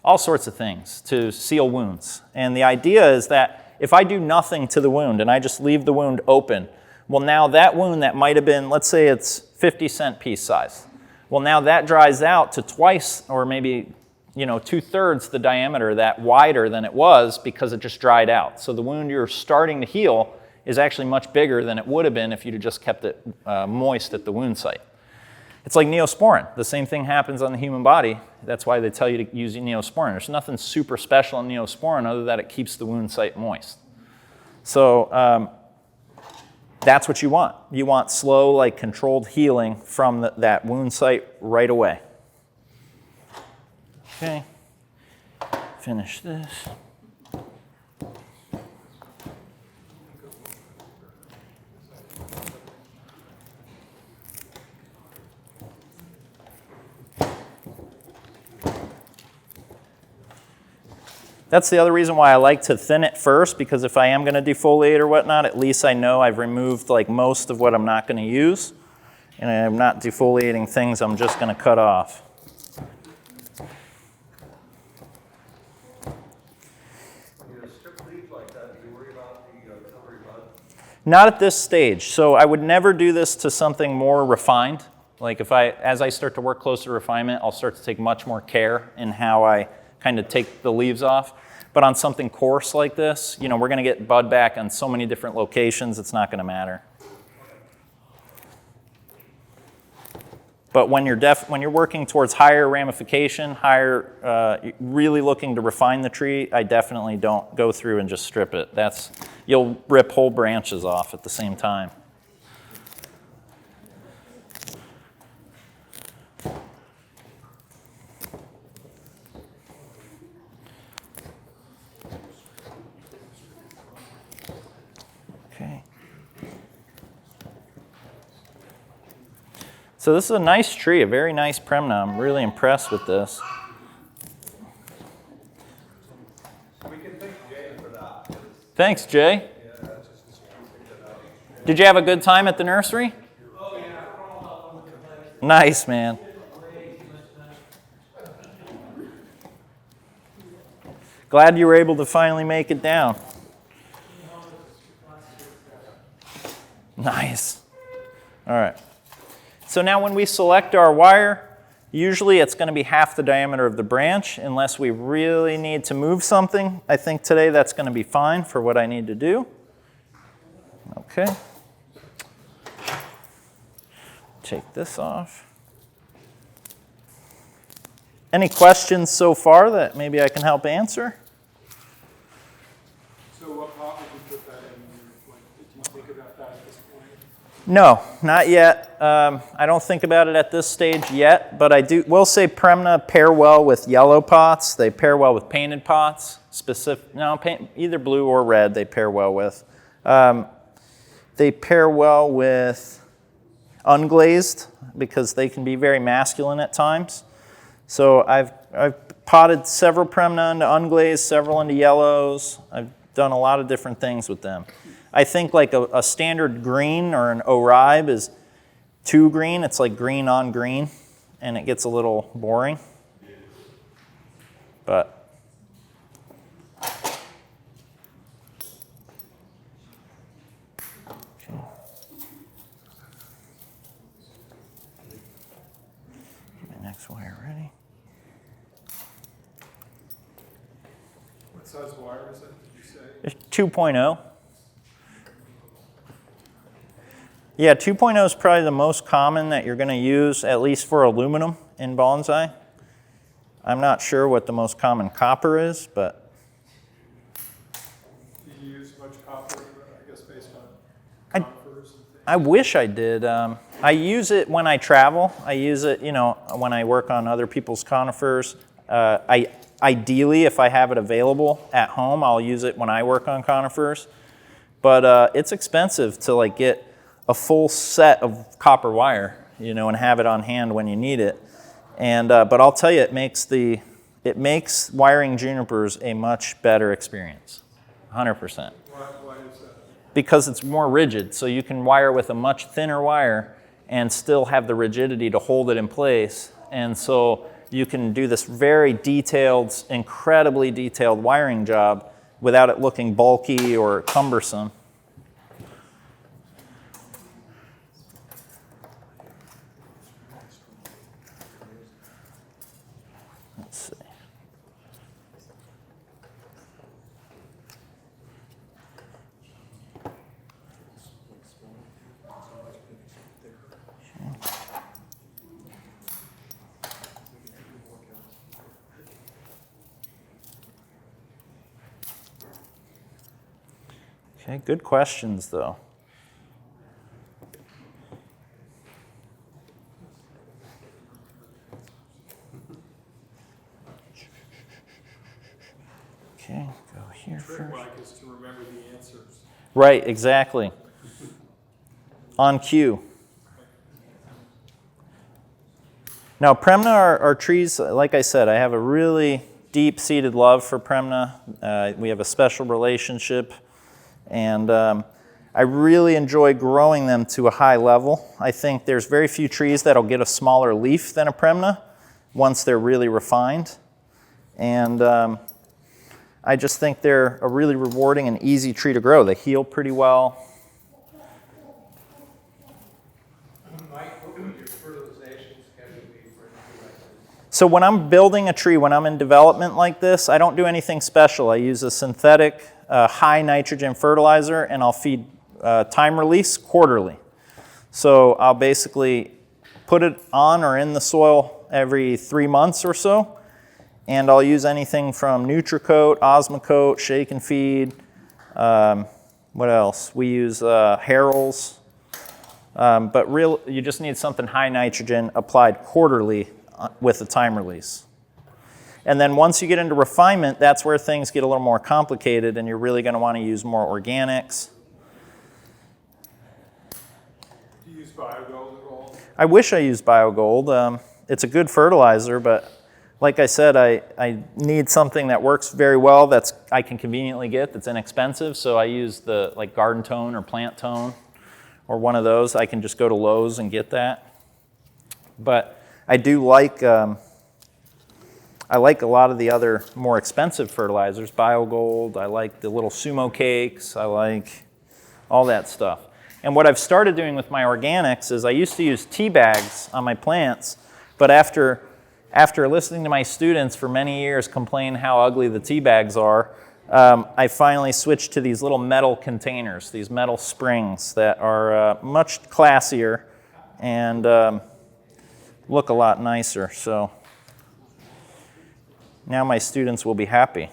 A: all sorts of things to seal wounds. And the idea is that if I do nothing to the wound and I just leave the wound open, well, now that wound that might have been, let's say it's 50-cent piece size. Well, now that dries out to twice, or maybe, 2/3 the diameter, that wider than it was, because it just dried out. So the wound you're starting to heal is actually much bigger than it would have been if you'd just kept it moist at the wound site. It's like Neosporin. The same thing happens on the human body. That's why they tell you to use Neosporin. There's nothing super special in Neosporin other than it keeps the wound site moist. So that's what you want. You want slow, like, controlled healing from that wound site right away. Okay, finish this. That's the other reason why I like to thin it first, because if I am going to defoliate or whatnot, at least I know I've removed, like, most of what I'm not going to use, and I'm not defoliating things I'm just going to cut off.
C: When you strip leaves like that, do you worry about the celery bud?
A: Not at this stage. So I would never do this to something more refined. Like, as I start to work closer to refinement, I'll start to take much more care in how I kind of take the leaves off. But on something coarse like this, you know, we're going to get bud back on so many different locations, it's not going to matter. But when you're working towards higher ramification, really looking to refine the tree, I definitely don't go through and just strip it. You'll rip whole branches off at the same time. Okay. So this is a nice tree, a very nice Premna. I'm really impressed with this.
C: We can thank Jay for that.
A: Thanks, Jay. Did you have a good time at the nursery?
C: Oh, yeah.
A: Nice, man. Glad you were able to finally make it down. Nice. All right. So now when we select our wire, usually it's going to be half the diameter of the branch unless we really need to move something. I think today that's going to be fine for what I need to do. Okay. Take this off. Any questions so far that maybe I can help answer?
D: So what pot would you put that in? Like, did you think about that at this point?
A: No, not yet. I don't think about it at this stage yet, but will say Premna pair well with yellow pots. They pair well with painted pots. Either blue or red they pair well with. They pair well with unglazed because they can be very masculine at times. So I've potted several Premna into unglazed, several into yellows. I've done a lot of different things with them. I think like a standard green or an oribe is too green. It's like green on green, and it gets a little boring. But next wire ready.
D: What size wire is that, did you say?
A: It's 2.0. Yeah, 2.0 is probably the most common that you're going to use, at least for aluminum in bonsai. I'm not sure what the most common copper is, but...
D: Do you use much copper, I guess, based on conifers and things?
A: I wish I did. I use it when I travel. I use it, you know, when I work on other people's conifers. Ideally, if I have it available at home, I'll use it when I work on conifers. But it's expensive to like get a full set of copper wire, you know, and have it on hand when you need it. And but I'll tell you, it makes wiring junipers a much better experience, 100%.
D: Why is that?
A: Because it's more rigid, so you can wire with a much thinner wire and still have the rigidity to hold it in place. And so you can do this very detailed, incredibly detailed wiring job without it looking bulky or cumbersome. Let's see. Okay, good questions though. Okay, go here
D: Trick,
A: first.
D: Mike, is to remember the answers.
A: Right, exactly. On cue. Now, Premna are trees, like I said, I have a really deep-seated love for Premna. We have a special relationship, and I really enjoy growing them to a high level. I think there's very few trees that'll get a smaller leaf than a Premna once they're really refined. And I just think they're a really rewarding and easy tree to grow. They heal pretty well.
C: Mike, what would your fertilization schedule be for a tree like this?
A: So when I'm building a tree, when I'm in development like this, I don't do anything special. I use a synthetic high nitrogen fertilizer, and I'll feed time release quarterly. So I'll basically put it on or in the soil every 3 months or so, and I'll use anything from Nutricoat, Osmocoat, Shake and Feed. What else? We use Harrell's, but you just need something high nitrogen applied quarterly with a time release. And then once you get into refinement, that's where things get a little more complicated, and you're really going to want to use more organics.
D: Do you use BioGold at all?
A: I wish I used BioGold. It's a good fertilizer, but like I said, I need something that works very well, I can conveniently get, that's inexpensive. So I use the Garden Tone or Plant Tone or one of those. I can just go to Lowe's and get that. But I do like a lot of the other more expensive fertilizers, BioGold. I like the little Sumo cakes. I like all that stuff. And what I've started doing with my organics is I used to use tea bags on my plants, but after listening to my students for many years complain how ugly the tea bags are, I finally switched to these little metal containers, these metal springs that are much classier and look a lot nicer. So now my students will be happy.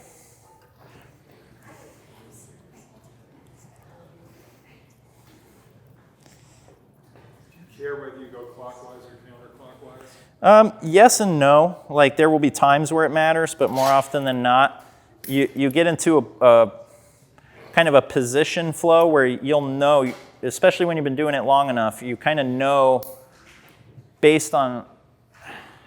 D: Do you care whether you go clockwise or counterclockwise?
A: Yes and no. Like there will be times where it matters, but more often than not, you get into a kind of a position flow where you'll know, especially when you've been doing it long enough, you kind of know based on,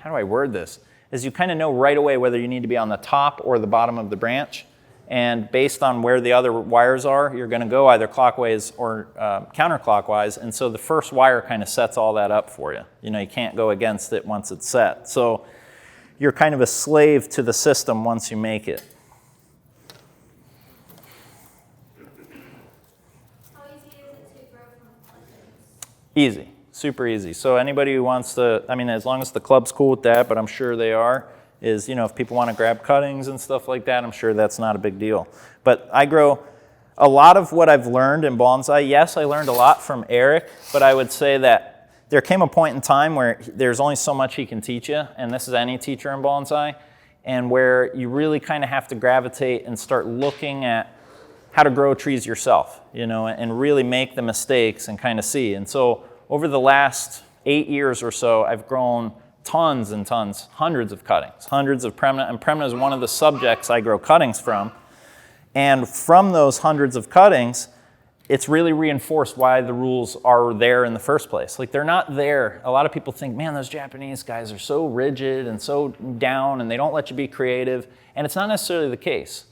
A: how do I word this, is you kind of know right away whether you need to be on the top or the bottom of the branch. And based on where the other wires are, you're going to go either clockwise or counterclockwise. And so the first wire kind of sets all that up for you. You know, you can't go against it once it's set. So you're kind of a slave to the system once you make it.
B: How easy is it to grow from cuttings?
A: Easy, super easy. So anybody who wants to, I mean, as long as the club's cool with that, but I'm sure they are, is, you know, if people want to grab cuttings and stuff like that, I'm sure that's not a big deal. But I grow a lot of what I've learned in bonsai. Yes, I learned a lot from Erik, but I would say that there came a point in time where there's only so much he can teach you, and this is any teacher in bonsai, and where you really kind of have to gravitate and start looking at how to grow trees yourself, you know, and really make the mistakes and kind of see. And so over the last 8 years or so, I've grown tons and tons, hundreds of cuttings, hundreds of Premna, and Premna is one of the subjects I grow cuttings from. And from those hundreds of cuttings, it's really reinforced why the rules are there in the first place. Like, they're not there. A lot of people think, man, those Japanese guys are so rigid and so down and they don't let you be creative. And it's not necessarily the case.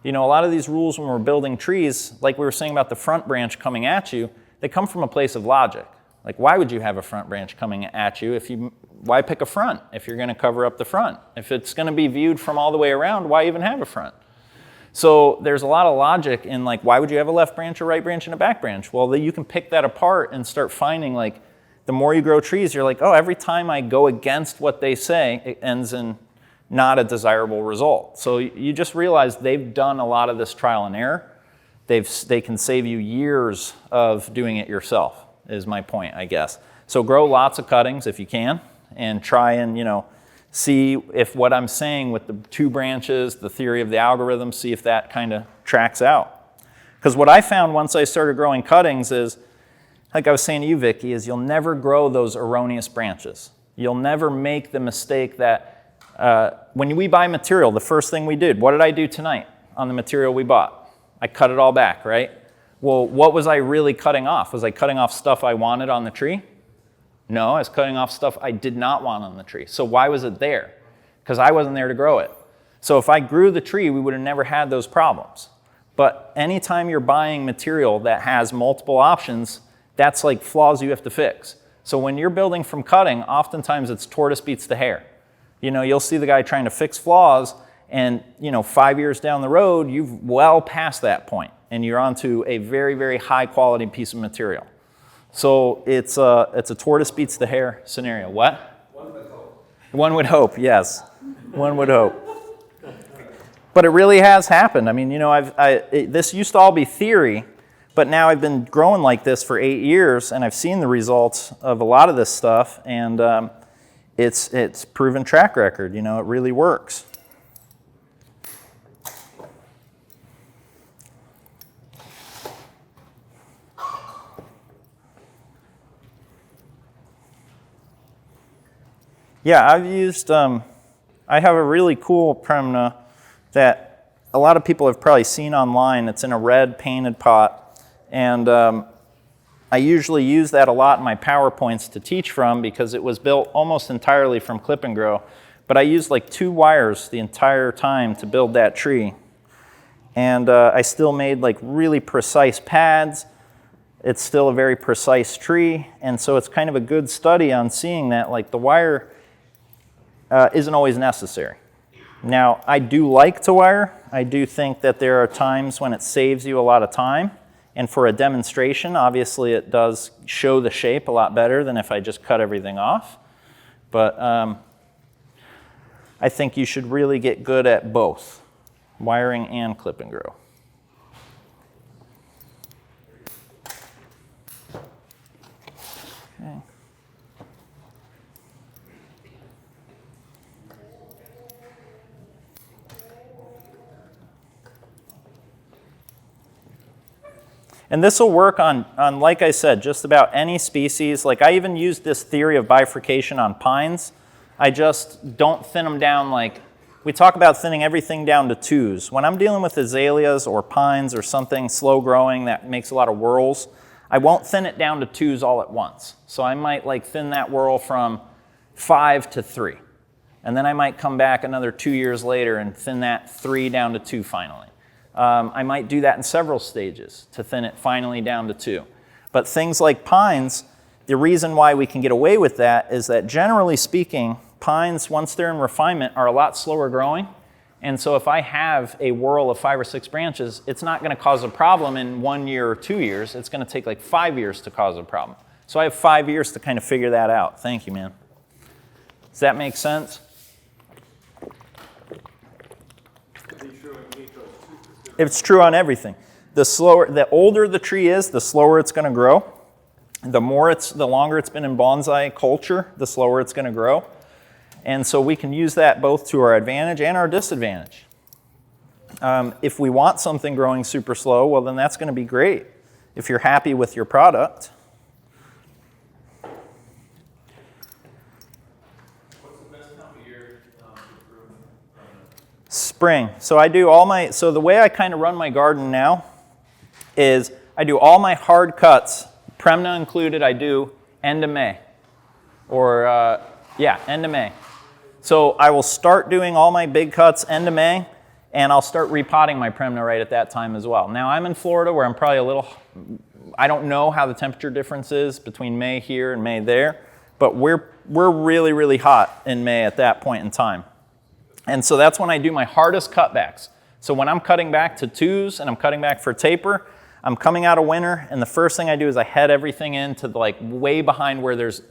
A: You know, a lot of these rules when we're building trees, like we were saying about the front branch coming at you, they come from a place of logic. Like, why would you have a front branch coming at you? Why pick a front if you're going to cover up the front? If it's going to be viewed from all the way around, why even have a front? So there's a lot of logic in, like, why would you have a left branch, a right branch, and a back branch? Well, you can pick that apart and start finding, like, the more you grow trees, you're like, oh, every time I go against what they say, it ends in not a desirable result. So you just realize they've done a lot of this trial and error. They can save you years of doing it yourself, is my point, I guess. So grow lots of cuttings if you can, and try and, you know, see if what I'm saying with the 2 branches, the theory of the algorithm, see if that kind of tracks out. Because what I found once I started growing cuttings is, like I was saying to you, Vicky, is you'll never grow those erroneous branches. You'll never make the mistake that when we buy material, the first thing we did, what did I do tonight on the material we bought? I cut it all back, right? Well, what was I really cutting off? Was I cutting off stuff I wanted on the tree? No, I was cutting off stuff I did not want on the tree. So why was it there? Because I wasn't there to grow it. So if I grew the tree, we would have never had those problems. But anytime you're buying material that has multiple options, that's like flaws you have to fix. So when you're building from cutting, oftentimes it's tortoise beats the hare. You know, you'll see the guy trying to fix flaws, and, you know, 5 years down the road, you've well past that point, and you're onto a very, very high quality piece of material. So it's a tortoise beats the hare scenario. What?
C: One method.
A: One would hope, yes. One would hope. But it really has happened. I mean, you know, this used to all be theory, but now I've been growing like this for 8 years, and I've seen the results of a lot of this stuff, and it's proven track record. You know, it really works. Yeah, I've used, I have a really cool Premna that a lot of people have probably seen online. It's in a red painted pot, and I usually use that a lot in my PowerPoints to teach from because it was built almost entirely from clip and grow. But I used like 2 wires the entire time to build that tree. And I still made like really precise pads. It's still a very precise tree, and so it's kind of a good study on seeing that like the wire isn't always necessary. Now, I do like to wire. I do think that there are times when it saves you a lot of time. And for a demonstration, obviously it does show the shape a lot better than if I just cut everything off. But I think you should really get good at both, wiring and clip and grow. Okay. And this will work on, like I said, just about any species. Like I even used this theory of bifurcation on pines. I just don't thin them down like, we talk about thinning everything down to 2s. When I'm dealing with azaleas or pines or something slow growing that makes a lot of whorls, I won't thin it down to 2s all at once. So I might like thin that whorl from 5 to 3. And then I might come back another 2 years later and thin that 3 down to 2 finally. I might do that in several stages to thin it finally down to 2. But things like pines, the reason why we can get away with that is that generally speaking, pines, once they're in refinement, are a lot slower growing. And so if I have a whorl of 5 or 6 branches, it's not going to cause a problem in 1 year or 2 years. It's going to take like 5 years to cause a problem. So I have 5 years to kind of figure that out. Thank you, man. Does that make sense? It's true on everything. The older the tree is, the slower it's going to grow. The longer it's been in bonsai culture, the slower it's going to grow. And so we can use that both to our advantage and our disadvantage. If we want something growing super slow, well then that's going to be great if you're happy with your product. Spring. So the way I kind of run my garden now is I do all my hard cuts, Premna included, I do end of May. End of May. So I will start doing all my big cuts end of May, and I'll start repotting my Premna right at that time as well. Now I'm in Florida where I'm probably I don't know how the temperature difference is between May here and May there, but we're really, really hot in May at that point in time. And so that's when I do my hardest cutbacks. So when I'm cutting back to 2s and I'm cutting back for taper, I'm coming out of winter, and the first thing I do is I head everything into like way behind where there's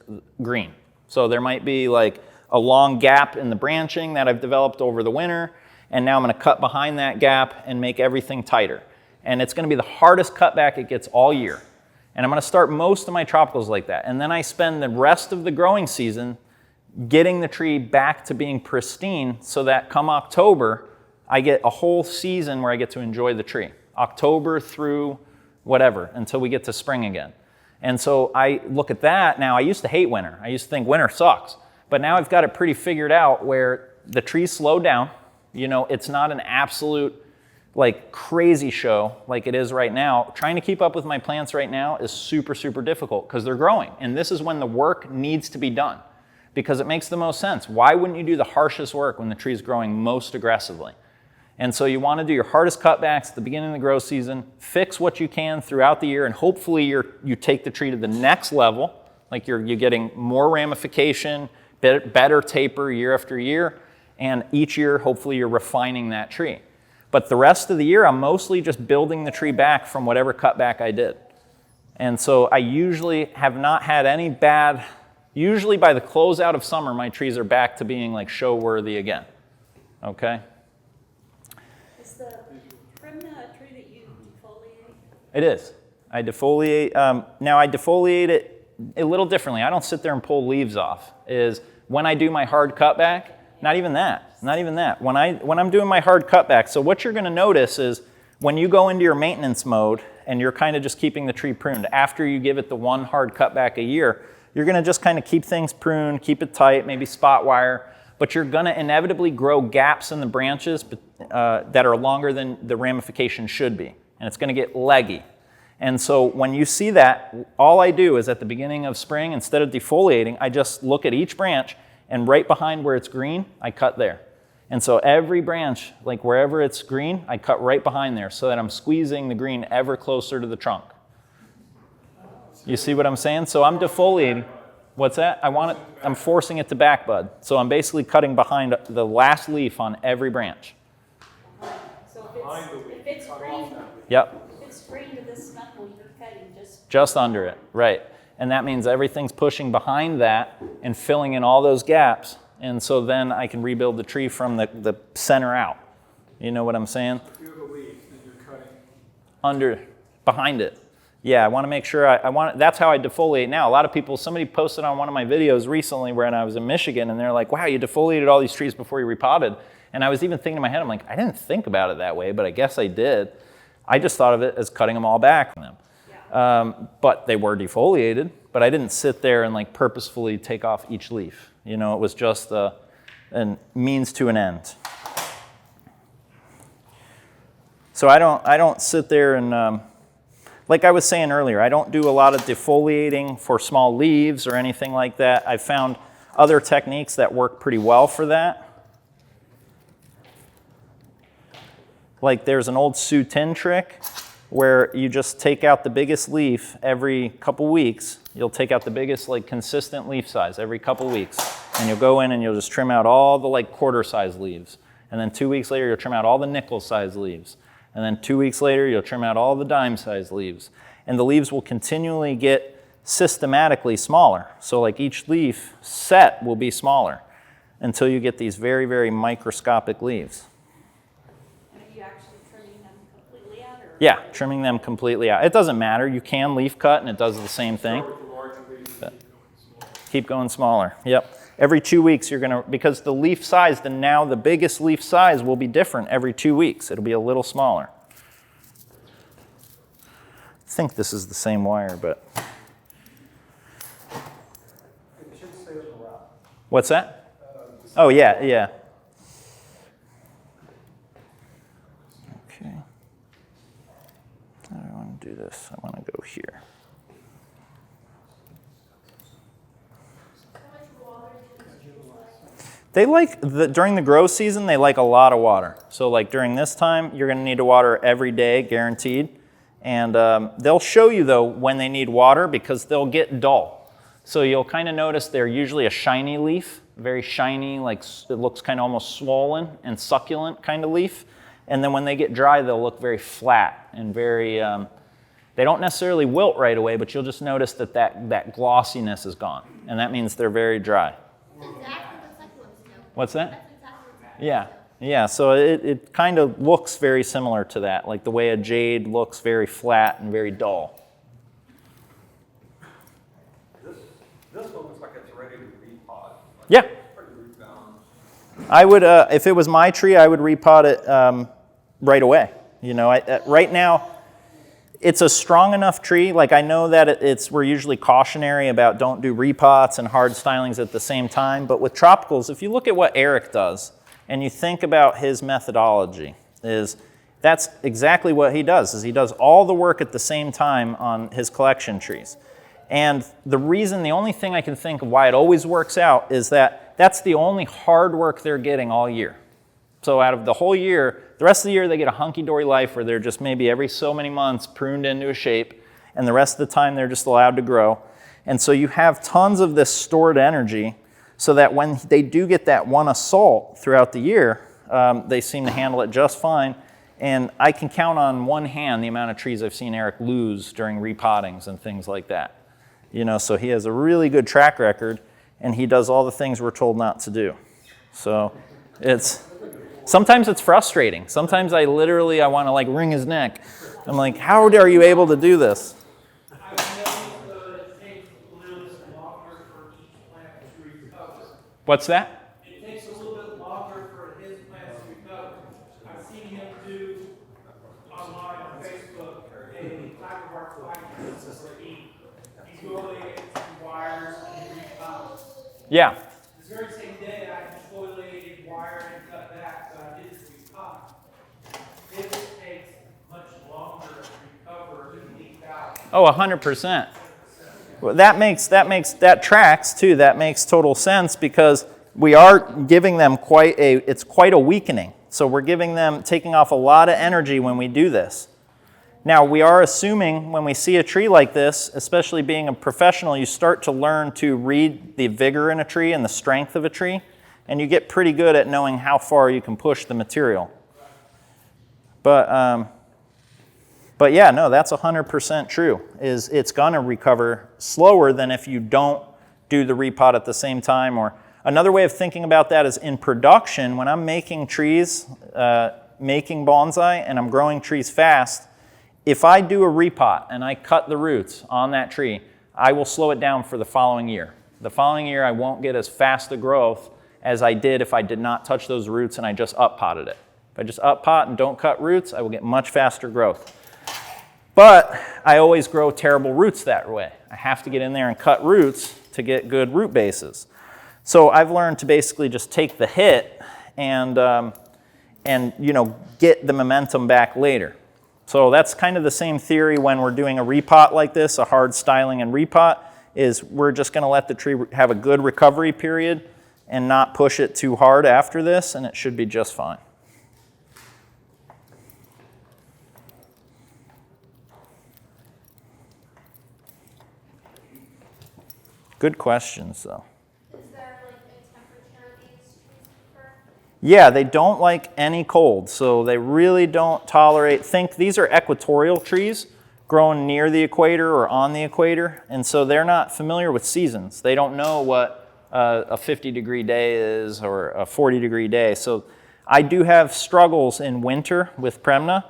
A: green. So there might be like a long gap in the branching that I've developed over the winter, and now I'm going to cut behind that gap and make everything tighter. And it's going to be the hardest cutback it gets all year. And I'm going to start most of my tropicals like that. And then I spend the rest of the growing season getting the tree back to being pristine so that come October, I get a whole season where I get to enjoy the tree. October through whatever, until we get to spring again. And so I look at that now. I used to hate winter. I used to think winter sucks. But now I've got it pretty figured out where the trees slow down. You know, it's not an absolute like crazy show like it is right now. Trying to keep up with my plants right now is super, super difficult because they're growing. And this is when the work needs to be done because it makes the most sense. Why wouldn't you do the harshest work when the tree is growing most aggressively? And so you want to do your hardest cutbacks at the beginning of the grow season, fix what you can throughout the year, and hopefully you take the tree to the next level, like you're getting more ramification, better taper year after year, and each year hopefully you're refining that tree. But the rest of the year I'm mostly just building the tree back from whatever cutback I did. And so I usually have not had any bad Usually by the closeout of summer, my trees are back to being like show worthy again. Okay?
E: Is the Premna a tree that you defoliate?
A: It is. I defoliate. Now I defoliate it a little differently. I don't sit there and pull leaves off. Is when I do my hard cutback, not even that. When I'm doing my hard cutback, so what you're going to notice is when you go into your maintenance mode and you're kind of just keeping the tree pruned, after you give it the one hard cutback a year, you're going to just kind of keep things pruned, keep it tight, maybe spot wire, but you're going to inevitably grow gaps in the branches that are longer than the ramification should be, and it's going to get leggy. And so when you see that, all I do is at the beginning of spring, instead of defoliating, I just look at each branch, and right behind where it's green, I cut there. And so every branch, like wherever it's green, I cut right behind there so that I'm squeezing the green ever closer to the trunk. You see what I'm saying? So I'm defoliating. What's that? I'm forcing it to back bud. So I'm basically cutting behind the last leaf on every branch.
E: So if it's green,
A: Yep.
E: if it's green to this knuckle, you're cutting
A: Just under it, right. And that means everything's pushing behind that and filling in all those gaps. And so then I can rebuild the tree from the center out. You know what I'm saying?
D: If you have a leaf, then you're cutting
A: Behind it. Yeah, I want to make sure that's how I defoliate now. A lot of people, somebody posted on one of my videos recently when I was in Michigan, and they're like, wow, you defoliated all these trees before you repotted. And I was even thinking in my head, I'm like, I didn't think about it that way, but I guess I did. I just thought of it as cutting them all back from them. Yeah. But they were defoliated, but I didn't sit there and like purposefully take off each leaf. You know, it was just a means to an end. So I don't sit there and, like I was saying earlier, I don't do a lot of defoliating for small leaves or anything like that. I've found other techniques that work pretty well for that. Like there's an old Sioux tin trick where you just take out the biggest leaf every couple weeks. You'll take out the biggest like consistent leaf size every couple weeks. And you'll go in and you'll just trim out all the like quarter size leaves. And then 2 weeks later, you'll trim out all the nickel size leaves. And then 2 weeks later, you'll trim out all the dime-sized leaves. And the leaves will continually get systematically smaller. So like each leaf set will be smaller until you get these very, very microscopic leaves.
E: And are you actually trimming them completely out? Or?
A: Yeah, trimming them completely out. It doesn't matter. You can leaf cut, and it does the same thing.
D: start with the larger leaves and
A: Keep going smaller. Yep. Every 2 weeks, you're going to, because the leaf size, then now the biggest leaf size will be different every 2 weeks. It'll be a little smaller. I think this is the same wire, but.
C: It should stay with the rock.
A: What's that? Oh, yeah, yeah. Okay. How do I want to do this? I want to go here. They like, during the grow season, they like a lot of water. So like during this time, you're going to need to water every day, guaranteed. And they'll show you, though, when they need water because they'll get dull. So you'll kind of notice they're usually a shiny leaf, very shiny, like it looks kind of almost swollen and succulent kind of leaf. And then when they get dry, they'll look very flat and very, they don't necessarily wilt right away, but you'll just notice that glossiness is gone. And that means they're very dry. What's that? Yeah, yeah. So it kind of looks very similar to that, like the way a jade looks very flat and very dull.
C: This one looks like it's ready to repot.
A: Yeah.
C: Pretty root bound.
A: I would, if it was my tree, I would repot it right away. You know, right now, it's a strong enough tree. Like I know that we're usually cautionary about don't do repots and hard stylings at the same time. But with tropicals, if you look at what Erik does and you think about his methodology, that's exactly what he does. Is he does all the work at the same time on his collection trees. And the only thing I can think of why it always works out is that that's the only hard work they're getting all year. So out of the whole year, the rest of the year they get a hunky-dory life where they're just maybe every so many months pruned into a shape, and the rest of the time they're just allowed to grow. And so you have tons of this stored energy so that when they do get that one assault throughout the year, they seem to handle it just fine. And I can count on one hand the amount of trees I've seen Erik lose during repottings and things like that. You know, so he has a really good track record, and he does all the things we're told not to do. So sometimes it's frustrating. Sometimes I want to like wring his neck. I'm like, how are you able to do this?
F: I've noticed it takes a little bit longer for each plant to recover.
A: What's that?
F: It takes a little bit longer for his plants to recover. I've seen him do online on Facebook a type of our fibers where he exfoliates some wires and repowers.
A: Yeah.
F: This very same day, I exfoliated wire and cut back, so I did this repot. It takes much longer to recover and leak out.
A: Oh, 100%. Well, that tracks too. That makes total sense because we are giving them it's quite a weakening. So we're taking off a lot of energy when we do this. Now, we are assuming when we see a tree like this, especially being a professional, you start to learn to read the vigor in a tree and the strength of a tree, and you get pretty good at knowing how far you can push the material. But yeah, no, that's 100% true. It's going to recover slower than if you don't do the repot at the same time. Or another way of thinking about that is in production, when I'm making trees, making bonsai, and I'm growing trees fast, if I do a repot and I cut the roots on that tree, I will slow it down for the following year. The following year, I won't get as fast a growth as I did if I did not touch those roots and I just up-potted it. If I just up-pot and don't cut roots, I will get much faster growth. But I always grow terrible roots that way. I have to get in there and cut roots to get good root bases. So I've learned to basically just take the hit and get the momentum back later. So that's kind of the same theory when we're doing a repot like this, a hard styling and repot, is we're just going to let the tree have a good recovery period and not push it too hard after this, and it should be just fine. Good questions, though.
B: Is there like a temperature these trees prefer?
A: Yeah, they don't like any cold, so they really don't tolerate. These are equatorial trees growing near the equator or on the equator, and so they're not familiar with seasons. They don't know what a 50-degree day is or a 40-degree day. So I do have struggles in winter with Premna,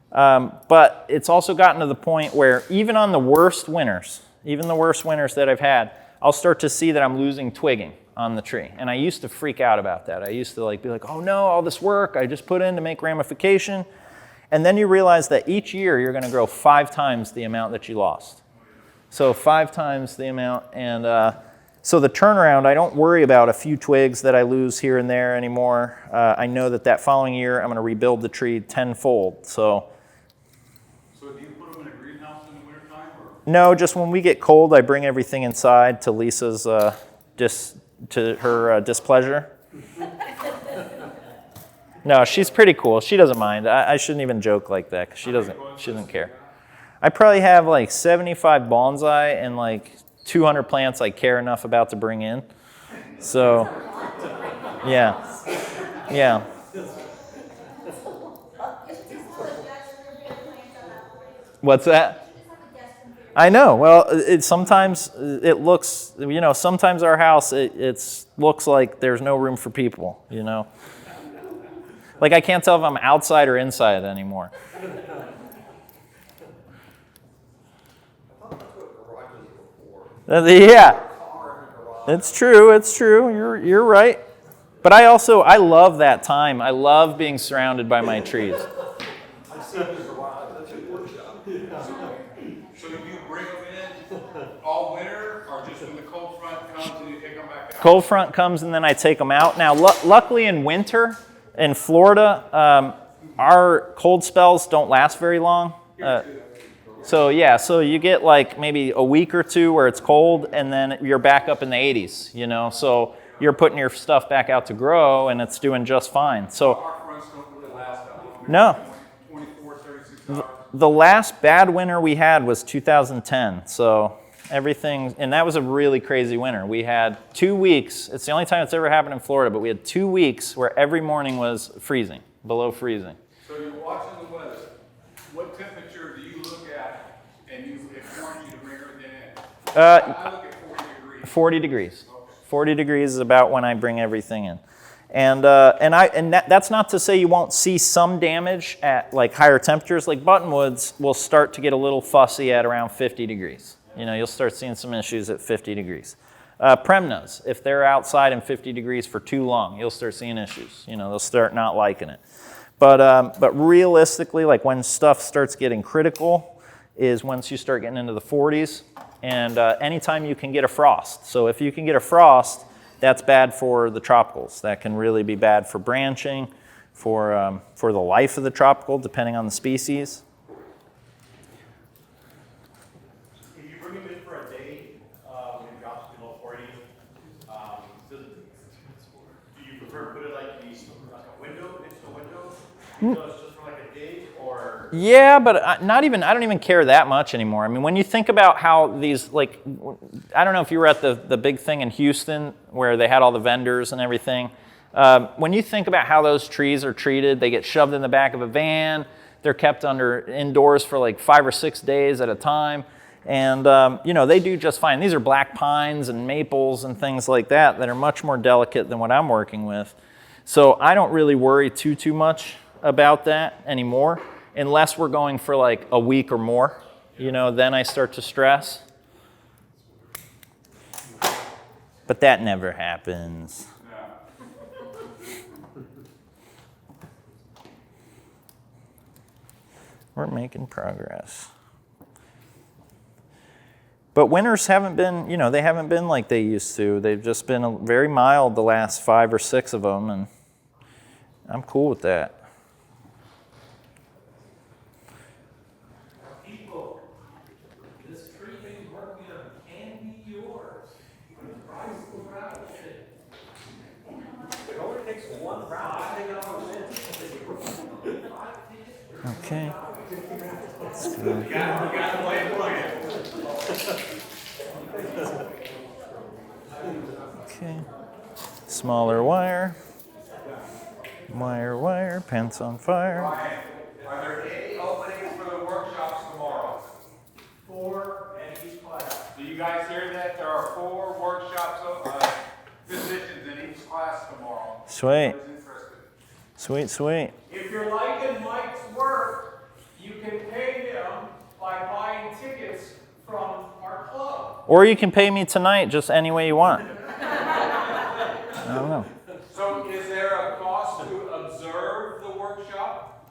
A: but it's also gotten to the point where even on the worst winters, that I've had, I'll start to see that I'm losing twigging on the tree. And I used to freak out about that. I used to be like, oh no, all this work I just put in to make ramification. And then you realize that each year you're going to grow 5 times the amount that you lost. So 5 times the amount. And so the turnaround, I don't worry about a few twigs that I lose here and there anymore. I know that following year I'm going to rebuild the tree tenfold. So
C: So do you put them in a greenhouse in the wintertime, or?
A: no, just when we get cold, I bring everything inside to Lisa's displeasure. No, she's pretty cool. She doesn't mind. I shouldn't even joke like that because she doesn't care. I probably have like 75 bonsai and like 200 plants I care enough about to bring in. So, yeah. What's that? I know. Well, sometimes it looks, sometimes our house, it looks like there's no room for people, Like I can't tell if I'm outside or inside anymore. Yeah. It's true. You're right. But I love that time. I love being surrounded by my trees.
C: So you bring them in all winter, or just when the cold front comes and you take them back out?
A: Cold front comes and then I take them out. Now, luckily in winter in Florida, our cold spells don't last very long. So you get like maybe a week or two where it's cold, and then you're back up in the 80s, So you're putting your stuff back out to grow, and it's doing just fine. So
C: Our fronts don't really last that long.
A: No.
C: 24, 36 hours.
A: The last bad winter we had was 2010. So everything, and that was a really crazy winter. We had 2 weeks. It's the only time it's ever happened in Florida, but we had 2 weeks where every morning was freezing, below freezing.
C: So you're watching the weather. What temperature do you look at and it warns you to bring everything in? I look at 40 degrees.
A: 40 degrees. 40 degrees is about when I bring everything in. And that's not to say you won't see some damage at like higher temperatures. Like buttonwoods will start to get a little fussy at around 50 degrees. You know, you'll start seeing some issues at 50 degrees. Premnas, if they're outside in 50 degrees for too long, you'll start seeing issues. You know, they'll start not liking it. But realistically, like when stuff starts getting critical is once you start getting into the 40s and anytime you can get a frost. So if you can get a frost, that's bad for the tropicals. That can really be bad for branching, for the life of the tropical, depending on the species.
G: If you bring them in for a day, when it drops below 40, do you prefer to put it like a window, next to a window? So it's just for like a day, or?
A: Yeah, but I don't even care that much anymore. I mean, when you think about how these, like, I don't know if you were at the big thing in Houston where they had all the vendors and everything. When you think about how those trees are treated, they get shoved in the back of a van. They're kept indoors for like 5 or 6 days at a time. And, you know, they do just fine. These are black pines and maples and things like that are much more delicate than what I'm working with. So I don't really worry too much about that anymore, unless we're going for like a week or more. You know, then I start to stress. But that never happens. We're making progress. But winters haven't been, you know, they haven't been like they used to. They've just been very mild the last 5 or 6 of them, and I'm cool with that.
F: People, this tree thing working on can be yours. Price will rattle it.
G: It only takes one round to take it on the lid.
A: Okay.
C: You got to play plan.
A: Okay. Smaller wire. Wire, pants on fire.
C: Brian, are there any openings for the workshops tomorrow?
F: 4 and each class.
C: Do you guys hear that? There are 4 workshops, positions in each class tomorrow.
A: Sweet.
C: Who's interested?
A: Sweet.
F: If you're liking Mike's work, you can pay him by buying tickets from our club.
A: Or you can pay me tonight just any way you want. I don't know.
C: So is there a cost to observe the workshop?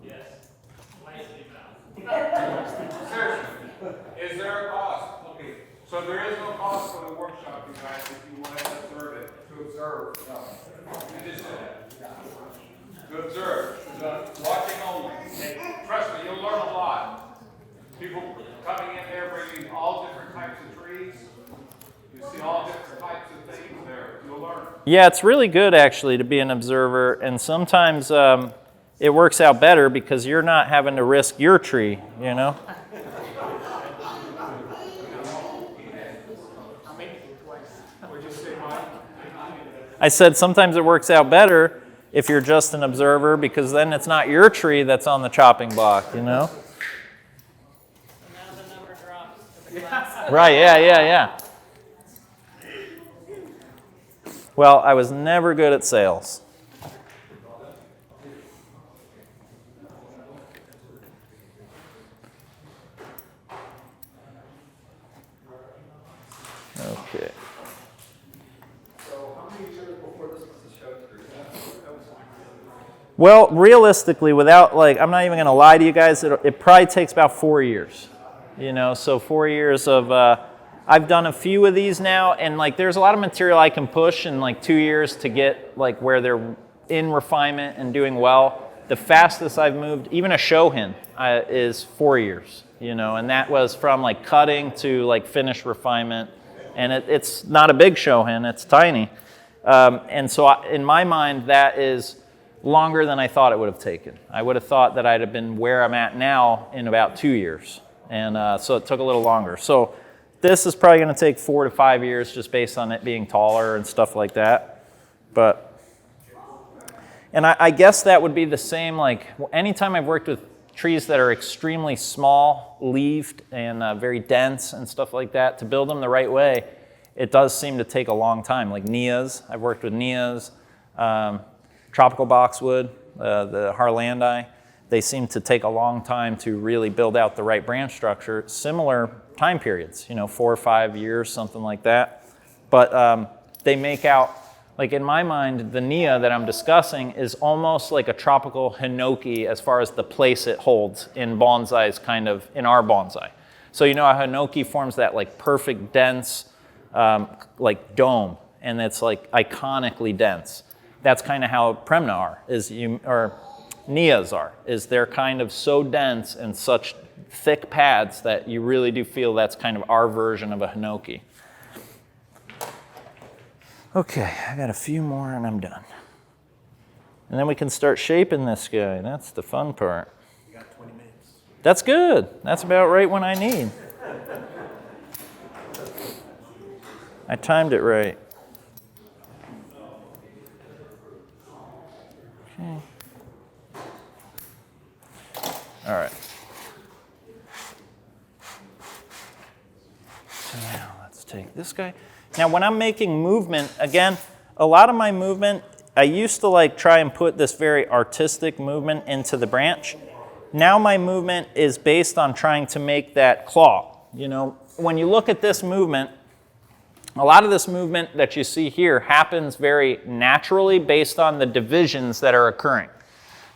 F: Yes.
C: Seriously, is there a cost? Okay, so there is no cost for the workshop, you guys, if you want to observe it. To observe? No. You just said that. To observe, watching only. And trust me, you'll learn a lot. People coming in there bringing all different types of trees. You see all different types of things there. You'll learn.
A: Yeah, it's really good actually to be an observer, and sometimes it works out better because you're not having to risk your tree, you know?
F: What'd you say, Mike?
A: I said sometimes it works out better if you're just an observer because then it's not your tree that's on the chopping block, you know?
H: Now the number drops to the class.
A: Right, yeah. Well, I was never good at sales. Okay.
G: So how many years before this was a show tree?
A: Well, realistically, without, like, I'm not even going to lie to you guys, it probably takes about 4 years. You know, so 4 years of, I've done a few of these now, and like there's a lot of material I can push in like 2 years to get like where they're in refinement and doing well. The fastest I've moved, even a shohin, is 4 years, you know, and that was from like cutting to like finished refinement. And it's not a big shohin, it's tiny. And so in my mind, that is longer than I thought it would have taken. I would have thought that I'd have been where I'm at now in about 2 years. And so it took a little longer. So this is probably going to take 4 to 5 years just based on it being taller and stuff like that. And I guess that would be the same, like anytime I've worked with trees that are extremely small, leaved, and very dense and stuff like that, to build them the right way, it does seem to take a long time. Like Nias, I've worked with Nias, tropical boxwood, the Harlandi. They seem to take a long time to really build out the right branch structure. Similar time periods, 4 or 5 years, something like that. But they make out, like in my mind, the Nia that I'm discussing is almost like a tropical hinoki as far as the place it holds in bonsais, kind of in our bonsai. So a hinoki forms that like perfect dense, like dome, and it's like iconically dense. That's kind of how Premna are, or Nias are, is they're kind of so dense and such thick pads that you really do feel that's kind of our version of a hinoki. Okay, I got a few more and I'm done. And then we can start shaping this guy. That's the fun part.
G: You got 20 minutes.
A: That's good. That's about right when I need. I timed it right. Okay. All right. So now let's take this guy. Now when I'm making movement, again, a lot of my movement, I used to like try and put this very artistic movement into the branch. Now my movement is based on trying to make that claw. When you look at this movement, a lot of this movement that you see here happens very naturally based on the divisions that are occurring.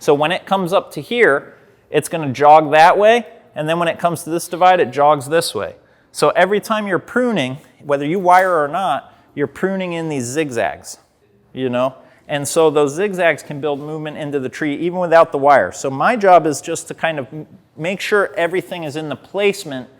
A: So when it comes up to here, it's going to jog that way, and then when it comes to this divide, it jogs this way. So every time you're pruning, whether you wire or not, you're pruning in these zigzags, And so those zigzags can build movement into the tree even without the wire. So my job is just to kind of make sure everything is in the placement,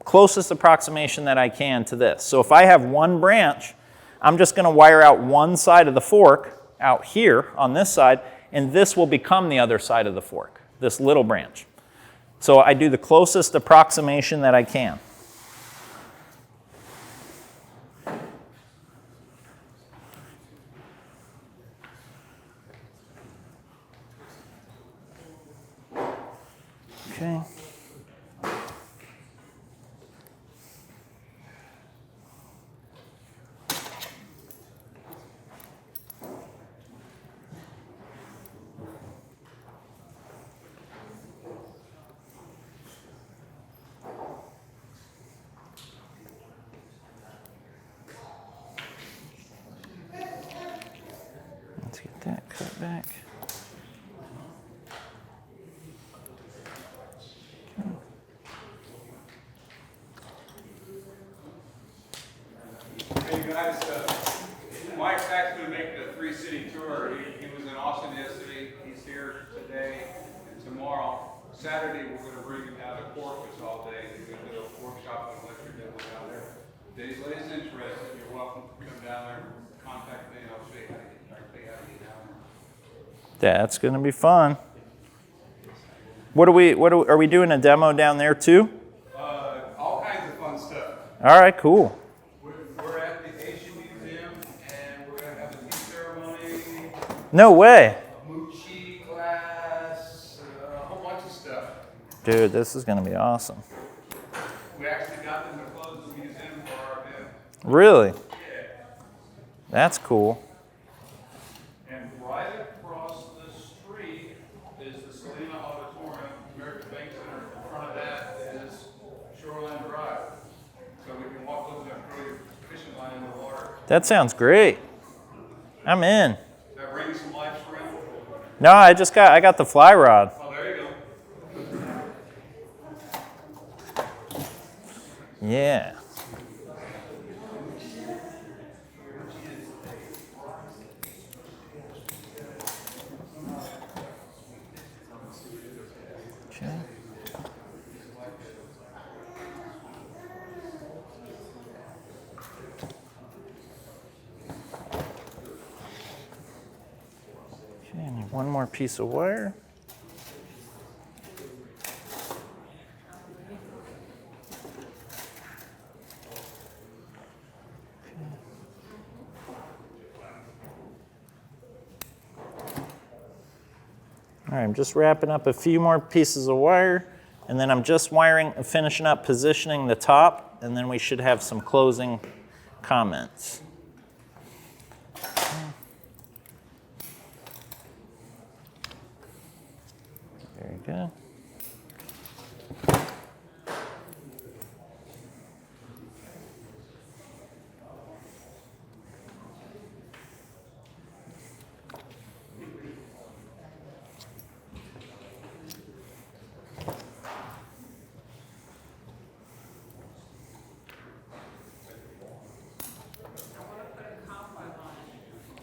A: closest approximation that I can to this. So if I have one branch, I'm just going to wire out one side of the fork out here on this side, and this will become the other side of the fork, this little branch. So I do the closest approximation that I can. Okay. Let's get that cut back.
C: Hey guys, Mike's actually making a 3-city tour. He was in Austin yesterday. He's here today and tomorrow. Saturday we're going to bring him down to Corpus all day. We're going to do a workshop and lecture demo down there. If anybody's interested, you're welcome to come down there. Contact me and I'll show you how to get down there.
A: That's going to be fun. Are we doing a demo down there too?
C: All kinds of fun stuff.
A: All right, cool.
C: We're at the Asian Museum and we're going to have a tea ceremony,
A: No way.
C: a mochi class, a whole bunch of stuff.
A: Dude, this is going to be awesome.
C: We actually got them to close the museum for our event.
A: Really?
C: Yeah.
A: That's cool.
C: And right across the street is the Selena Auditorium, American Bank Center. In front of that is Shoreline Drive. So we can walk over there and throw your fishing line in the water.
A: That sounds great. I'm in.
C: Does that bring some life spring?
A: No, I got the fly rod.
C: Oh, there you go.
A: Yeah. Okay. Okay, I need one more piece of wire. right, I'm just wrapping up a few more pieces of wire, and then I'm just finishing up positioning the top, and then we should have some closing comments. Very good.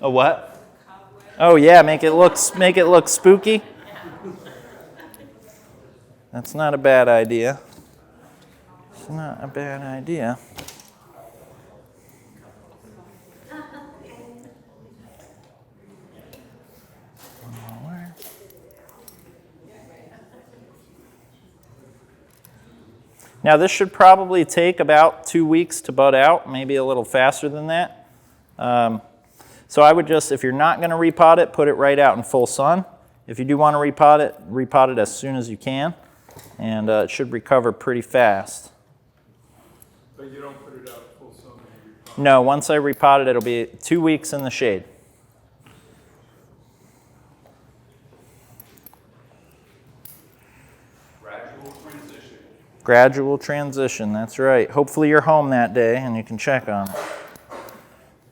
A: A what? Oh yeah, make it look spooky. That's not a bad idea. It's not a bad idea. One more. Now this should probably take about 2 weeks to bud out, maybe a little faster than that. So I would just, if you're not going to repot it, put it right out in full sun. If you do want to repot it as soon as you can, and it should recover pretty fast.
D: But you don't put it out in full sun when you repot?
A: No, once I repot it, it'll be 2 weeks in the shade.
C: Gradual transition.
A: Gradual transition, that's right. Hopefully you're home that day and you can check on it.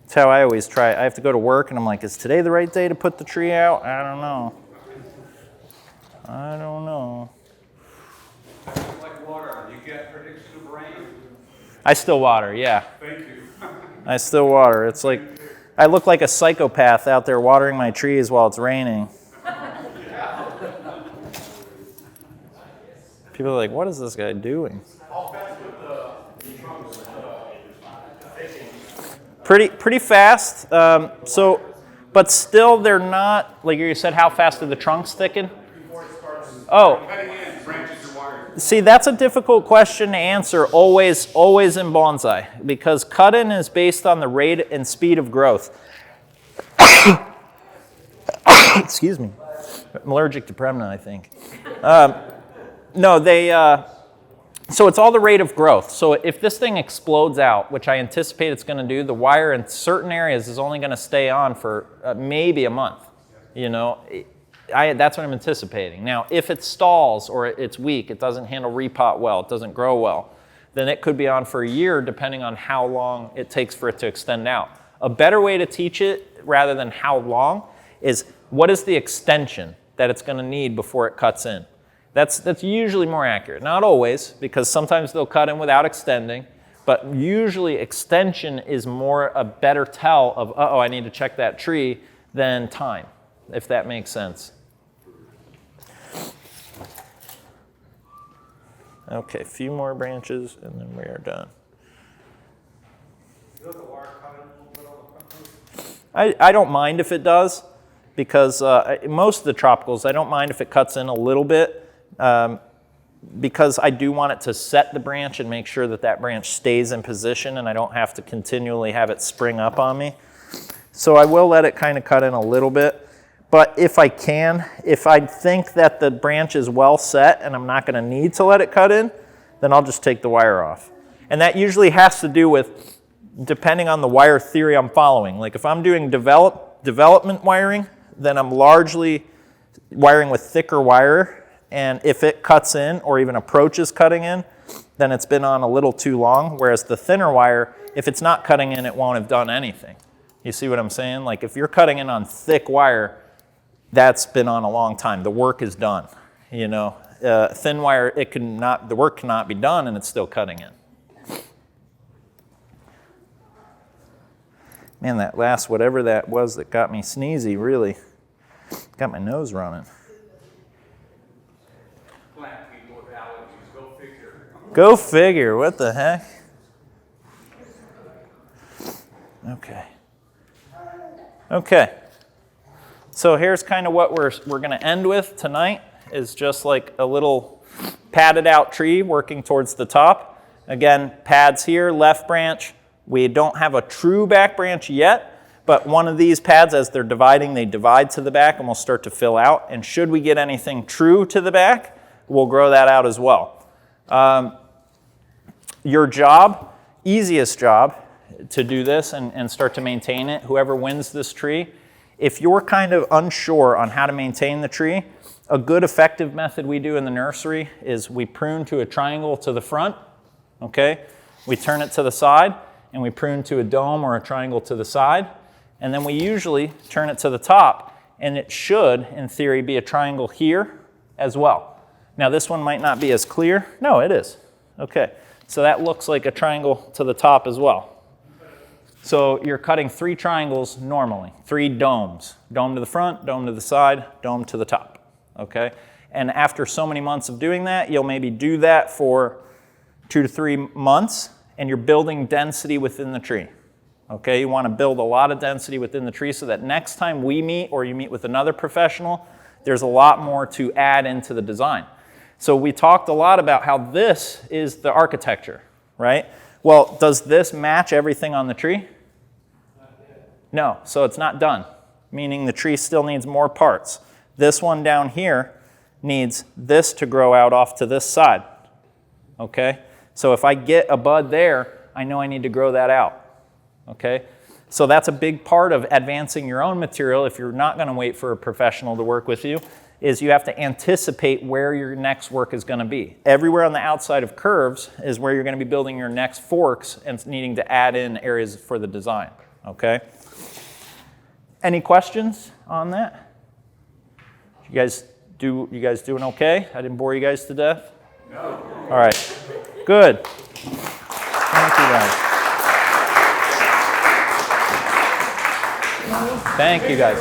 A: That's how I always try. I have to go to work and I'm like, is today the right day to put the tree out? I don't know. I don't know.
C: Like water, you get prediction of rain?
A: I still water, yeah.
C: Thank you.
A: I still water. It's like, I look like a psychopath out there watering my trees while it's raining. People are like, what is this guy doing? Pretty fast. But still they're not, like you said, how fast do the trunks thicken? Oh,
C: Cutting in, branches are wired.
A: see, that's a difficult question to answer always in bonsai, because cut-in is based on the rate and speed of growth. Excuse me. I'm allergic to Premna, I think. So it's all the rate of growth. So if this thing explodes out, which I anticipate it's going to do, the wire in certain areas is only going to stay on for maybe a month. You know, that's what I'm anticipating. Now, if it stalls or it's weak, it doesn't handle repot well, it doesn't grow well, then it could be on for a year depending on how long it takes for it to extend out. A better way to teach it, rather than how long, is what is the extension that it's going to need before it cuts in. That's usually more accurate. Not always, because sometimes they'll cut in without extending, but usually extension is a better tell of, uh-oh, I need to check that tree, than time, if that makes sense. Okay, a few more branches and then we are done.
F: You let the wire cut in a little bit on the front?
A: I don't mind if it does, because most of the tropicals, I don't mind if it cuts in a little bit, because I do want it to set the branch and make sure that that branch stays in position and I don't have to continually have it spring up on me. So I will let it kind of cut in a little bit. But if I can, if I think that the branch is well set and I'm not going to need to let it cut in, then I'll just take the wire off. And that usually has to do with, depending on the wire theory I'm following. Like if I'm doing development wiring, then I'm largely wiring with thicker wire. And if it cuts in or even approaches cutting in, then it's been on a little too long. Whereas the thinner wire, if it's not cutting in, it won't have done anything. You see what I'm saying? Like if you're cutting in on thick wire, that's been on a long time. The work is done. You know, thin wire, the work cannot be done and it's still cutting in. Man, that last whatever that was that got me sneezy really got my nose running.
C: Plant people with allergies, go figure.
A: Go figure, what the heck? Okay. So here's kind of what we're going to end with tonight, is just like a little padded out tree working towards the top. Again, pads here, left branch. We don't have a true back branch yet, But one of these pads, as they're dividing, they divide to the back and will start to fill out. And should we get anything true to the back, we'll grow that out as well. Your job, easiest job to do this and start to maintain it, whoever wins this tree, if you're kind of unsure on how to maintain the tree, a good effective method we do in the nursery is we prune to a triangle to the front, okay? We turn it to the side and we prune to a dome or a triangle to the side. And then we usually turn it to the top, and it should, in theory, be a triangle here as well. Now this one might not be as clear. No, it is. Okay, so that looks like a triangle to the top as well. So you're cutting 3 triangles normally, 3 domes. Dome to the front, dome to the side, dome to the top, okay? And after so many months of doing that, you'll maybe do that for 2 to 3 months, and you're building density within the tree. Okay, you want to build a lot of density within the tree so that next time we meet or you meet with another professional, there's a lot more to add into the design. So we talked a lot about how this is the architecture, right? Well, does this match everything on the tree? No, so it's not done, meaning the tree still needs more parts. This one down here needs this to grow out off to this side, okay? So if I get a bud there, I know I need to grow that out. Okay, so that's a big part of advancing your own material if you're not going to wait for a professional to work with you, is you have to anticipate where your next work is going to be. Everywhere on the outside of curves is where you're going to be building your next forks and needing to add in areas for the design. Okay, any questions on that? You guys doing okay? I didn't bore you guys to death? No. All right, good. Thank you guys. Thank you, guys.